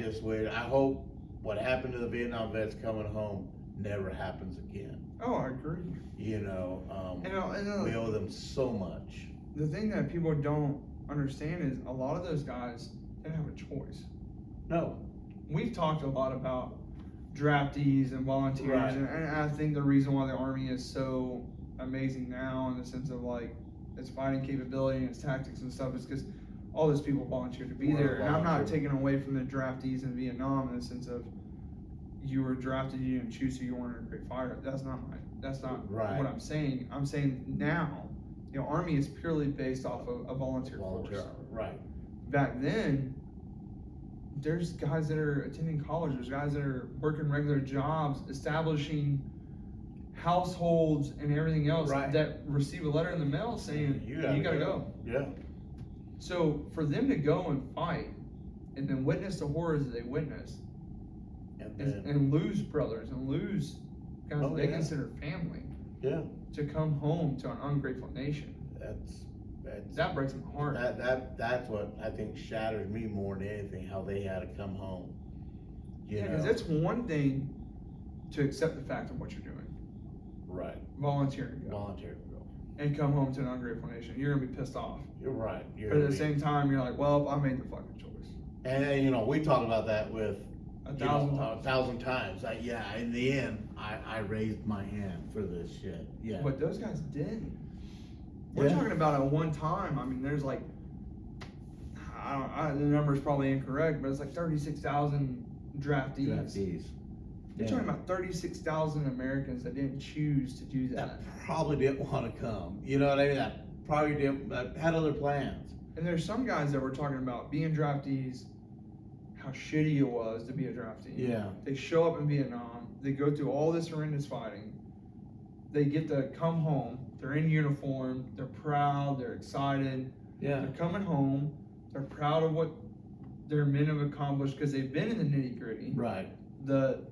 hope what happened to the Vietnam vets coming home never happens again. Oh, I agree. We owe them so much. The thing that people don't understand is a lot of those guys didn't have a choice. No. We've talked a lot about draftees and volunteers, right. and I think the reason why the Army is so amazing now in the sense of like its fighting capability and its tactics and stuff is because all those people volunteered to be there. And I'm not taking away from the draftees in Vietnam in the sense of you were drafted, you didn't choose who you wanted to create fire. That's not right. what I'm saying. I'm saying now, Army is purely based off of a volunteer force. Right. Back then, there's guys that are attending college, there's guys that are working regular jobs, establishing households and everything else that receive a letter in the mail saying, you gotta go. Yeah. So for them to go and fight and then witness the horrors that they witnessed and lose brothers and lose guys they consider family. Yeah. To come home to an ungrateful nation. That breaks my heart. That's what I think shatters me more than anything, how they had to come home. Because it's one thing to accept the fact of what you're doing. Right. Volunteering to go. And come home to an ungrateful nation. You're gonna be pissed off. You're right. But at the same time, you're like, well, I made the fucking choice. And we talked about that with 1,000 times. In the end, I raised my hand for this shit. Yeah. But those guys didn't. We're talking about at one time. I mean, there's like, the number's probably incorrect, but it's like 36,000 draftees. You're talking about 36,000 Americans that didn't choose to do that. That probably didn't want to come. You know what I mean? That probably didn't. That had other plans. And there's some guys that were talking about being draftees, how shitty it was to be a draftee. Yeah. They show up in Vietnam. They go through all this horrendous fighting. They get to come home. They're in uniform. They're proud. They're excited. Yeah. They're coming home. They're proud of what their men have accomplished because they've been in the nitty gritty. Right.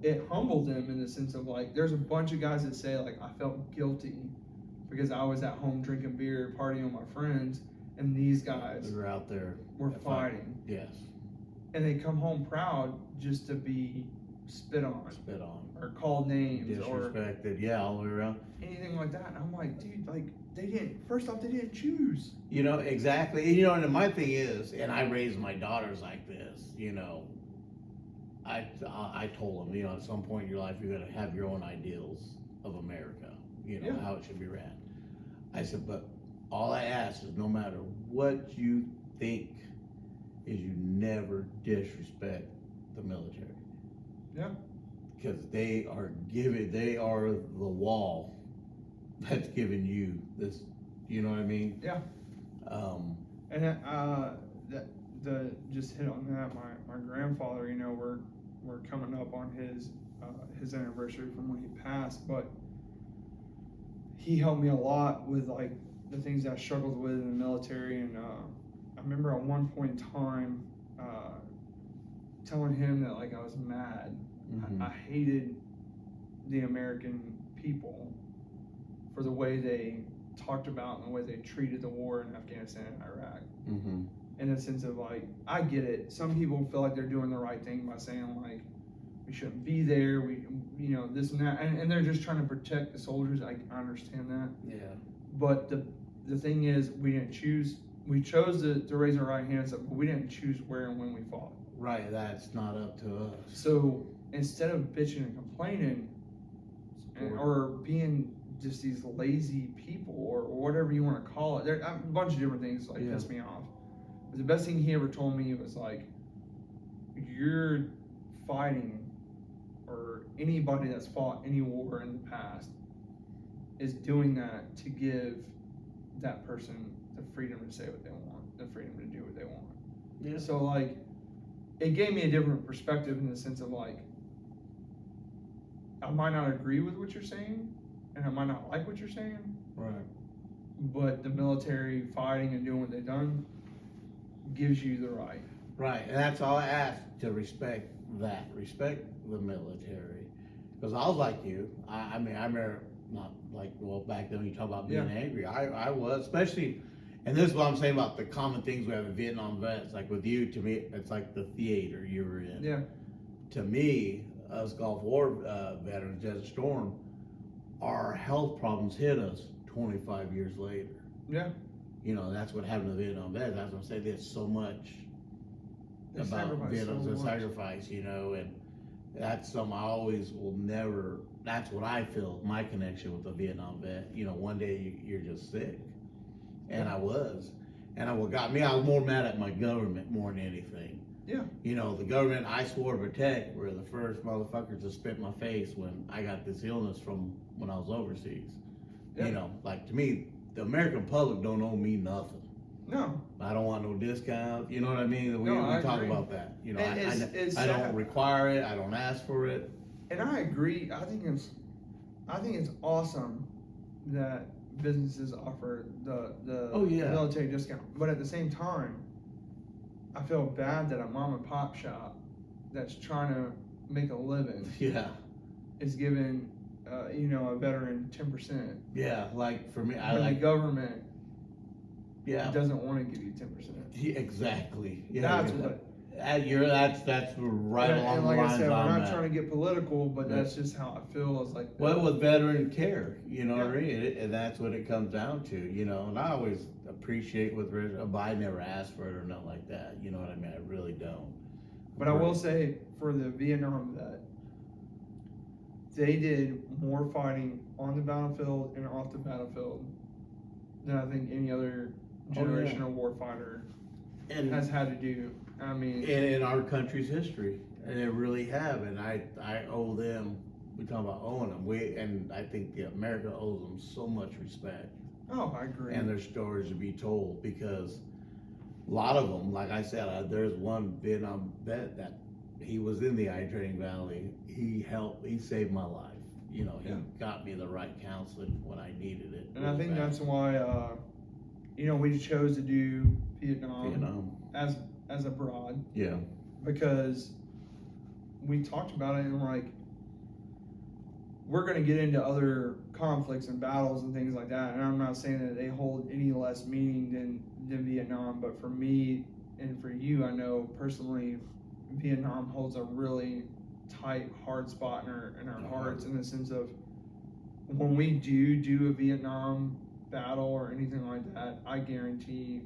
It humbled them in the sense of like, there's a bunch of guys that say like, I felt guilty because I was at home drinking beer, partying with my friends, and these guys were out there were fighting. Yes. And they come home proud just to be spit on. Or called names. Disrespected, all the way around. Anything like that. And I'm like, dude, like, they didn't choose. Exactly. And my thing is, and I raised my daughters like this, I told them, at some point in your life, you're going to have your own ideals of America, how it should be ran. I said, but all I ask is no matter what you think, is you never disrespect the military. Yeah. Because they are the wall that's giving you this, you know what I mean? Yeah. And just hit on that. My grandfather, we're coming up on his anniversary from when he passed, but he helped me a lot with like the things that I struggled with in the military. And I remember at one point in time telling him that like I was mad Mhm. I hated the American people for the way they talked about and the way they treated the war in Afghanistan and Iraq. Mm-hmm. In the sense of like, I get it. Some people feel like they're doing the right thing by saying like, we shouldn't be there. We, this and that, and they're just trying to protect the soldiers. I understand that. Yeah. But the thing is, we didn't choose. We chose to raise our right hands up, but we didn't choose where and when we fought. Right. That's not up to us. So instead of bitching and complaining, or being just these lazy people, or whatever you want to call it, there a bunch of different things like piss me off. But the best thing he ever told me was like, you're fighting, or anybody that's fought any war in the past is doing that to give that person the freedom to say what they want, the freedom to do what they want. Yeah. So like, it gave me a different perspective in the sense of like, I might not agree with what you're saying, and I might not like what you're saying, Right. but the military fighting and doing what they've done gives you the right. Right, and that's all I ask, to respect that, respect the military. Because I was like you, I mean, I remember, not like, well, back then when you talk about being angry, I was, especially, and this is what I'm saying about the common things we have in Vietnam vets, like with you, to me, it's like the theater you were in. Yeah. To me, us Gulf War veterans, Desert Storm, our health problems hit us 25 years later. Yeah. That's what happened to Vietnam vets. That's what I'm saying. There's so much They about sacrifice Vietnam's so much. sacrifice, and that's something I always will never. That's what I feel. My connection with the Vietnam vet. One day you're just sick, and I was, and what got me, I was more mad at my government more than anything. Yeah. The government I swore to protect were the first motherfuckers to spit in my face when I got this illness from when I was overseas. Yeah. Like to me, the American public don't owe me nothing. No. I don't want no discount. You know what I mean? We talk agree. about that. It's I don't require it. I don't ask for it. And I agree. I think it's awesome that businesses offer the military discount. But at the same time, I feel bad that a mom and pop shop that's trying to make a living is giving a veteran 10%. Yeah, like for me, the government doesn't want to give you 10%. Yeah, exactly. Yeah, That's what. That's right along and the like lines I said, we're I'm not at. trying to get political, but that's just how I feel. It's like Well, with veteran care, what I mean, and that's what it comes down to, And I always appreciate but I never ask for it or nothing like that. You know what I mean? I really don't. But I will say, for the Vietnam vet, they did more fighting on the battlefield and off the battlefield than I think any other generation of war fighter has had to do. I mean, in our country's history, and they really have, and I owe them. We talk about owing them. And I think America owes them so much respect. Oh, I agree. And their stories to be told, because a lot of them, like I said, there's one Vietnam vet that he was in the Eye Training Valley. He saved my life. He got me the right counseling when I needed it. And I think that's why, we chose to do Vietnam as abroad. Yeah. Because we talked about it, and like, we're going to get into other conflicts and battles and things like that, and I'm not saying that they hold any less meaning than Vietnam, but for me and for you, I know personally, Vietnam holds a really tight, hard spot in our hearts, in the sense of, when we do a Vietnam battle or anything like that, I guarantee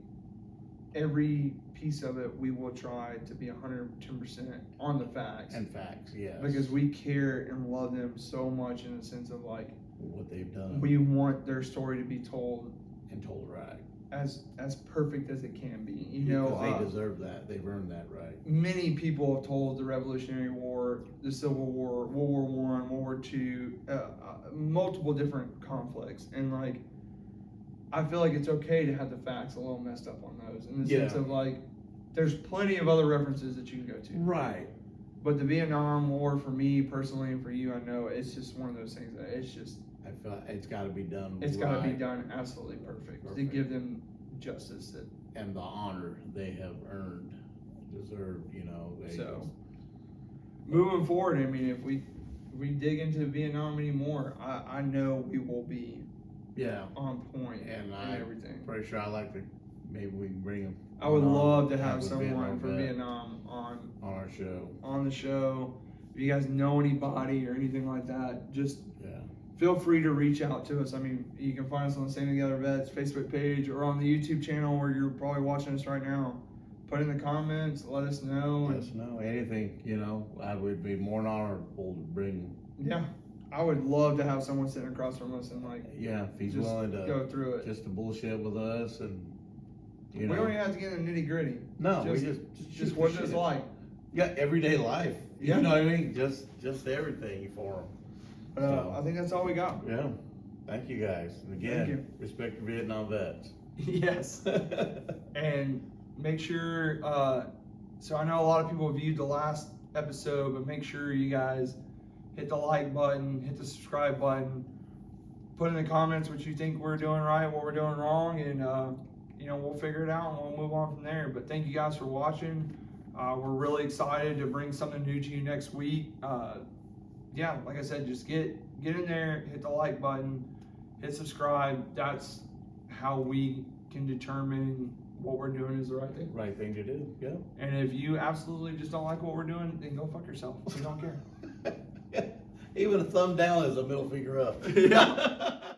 every piece of it we will try to be 110% on the facts. And facts, yes. Because we care and love them so much, in the sense of like, what they've done. We want their story to be told, and told right, as perfect as it can be. Because they deserve that. They've earned that right. Many people have told the Revolutionary War, the Civil War, World War I, World War II, multiple different conflicts, and like, I feel like it's okay to have the facts a little messed up on those, in the sense of like, there's plenty of other references that you can go to. Right. But the Vietnam War, for me personally, and for you, I know it's just one of those things that it's just. I feel like it's got to be done. It's got to be done absolutely perfect to give them justice and the honor they have earned, deserved. moving forward, I mean, if we dig into Vietnam anymore, I know we will be on point and everything. Pretty sure maybe we can bring him. I would love to have a someone from vet Vietnam on our show. On the show. If you guys know anybody or anything like that, just Yeah. feel free to reach out to us. I mean, you can find us on the Staying Together Vets Facebook page or on the YouTube channel where you're probably watching us right now. Put in the comments, let us know. Let us know anything, I would be more than honorable to bring. Yeah, I would love to have someone sitting across from us and if he's just willing to go through it. just to bullshit with us and We don't even have to get into nitty gritty. No, just, we just what it's like. Yeah, everyday life. Yeah. You know what I mean? Just everything for them. But I think that's all we got. Yeah. Thank you guys. And again, respect the Vietnam vets. Yes. And make sure, so I know a lot of people viewed the last episode, but make sure you guys hit the like button, hit the subscribe button, put in the comments what you think we're doing right, what we're doing wrong, and we'll figure it out and we'll move on from there. But thank you guys for watching. We're really excited to bring something new to you next week. Like I said, just get in there, hit the like button, hit subscribe. That's how we can determine what we're doing is the right thing. Right thing to do, yeah. And if you absolutely just don't like what we're doing, then go fuck yourself. We don't care. Even a thumb down is a middle finger up. Yeah.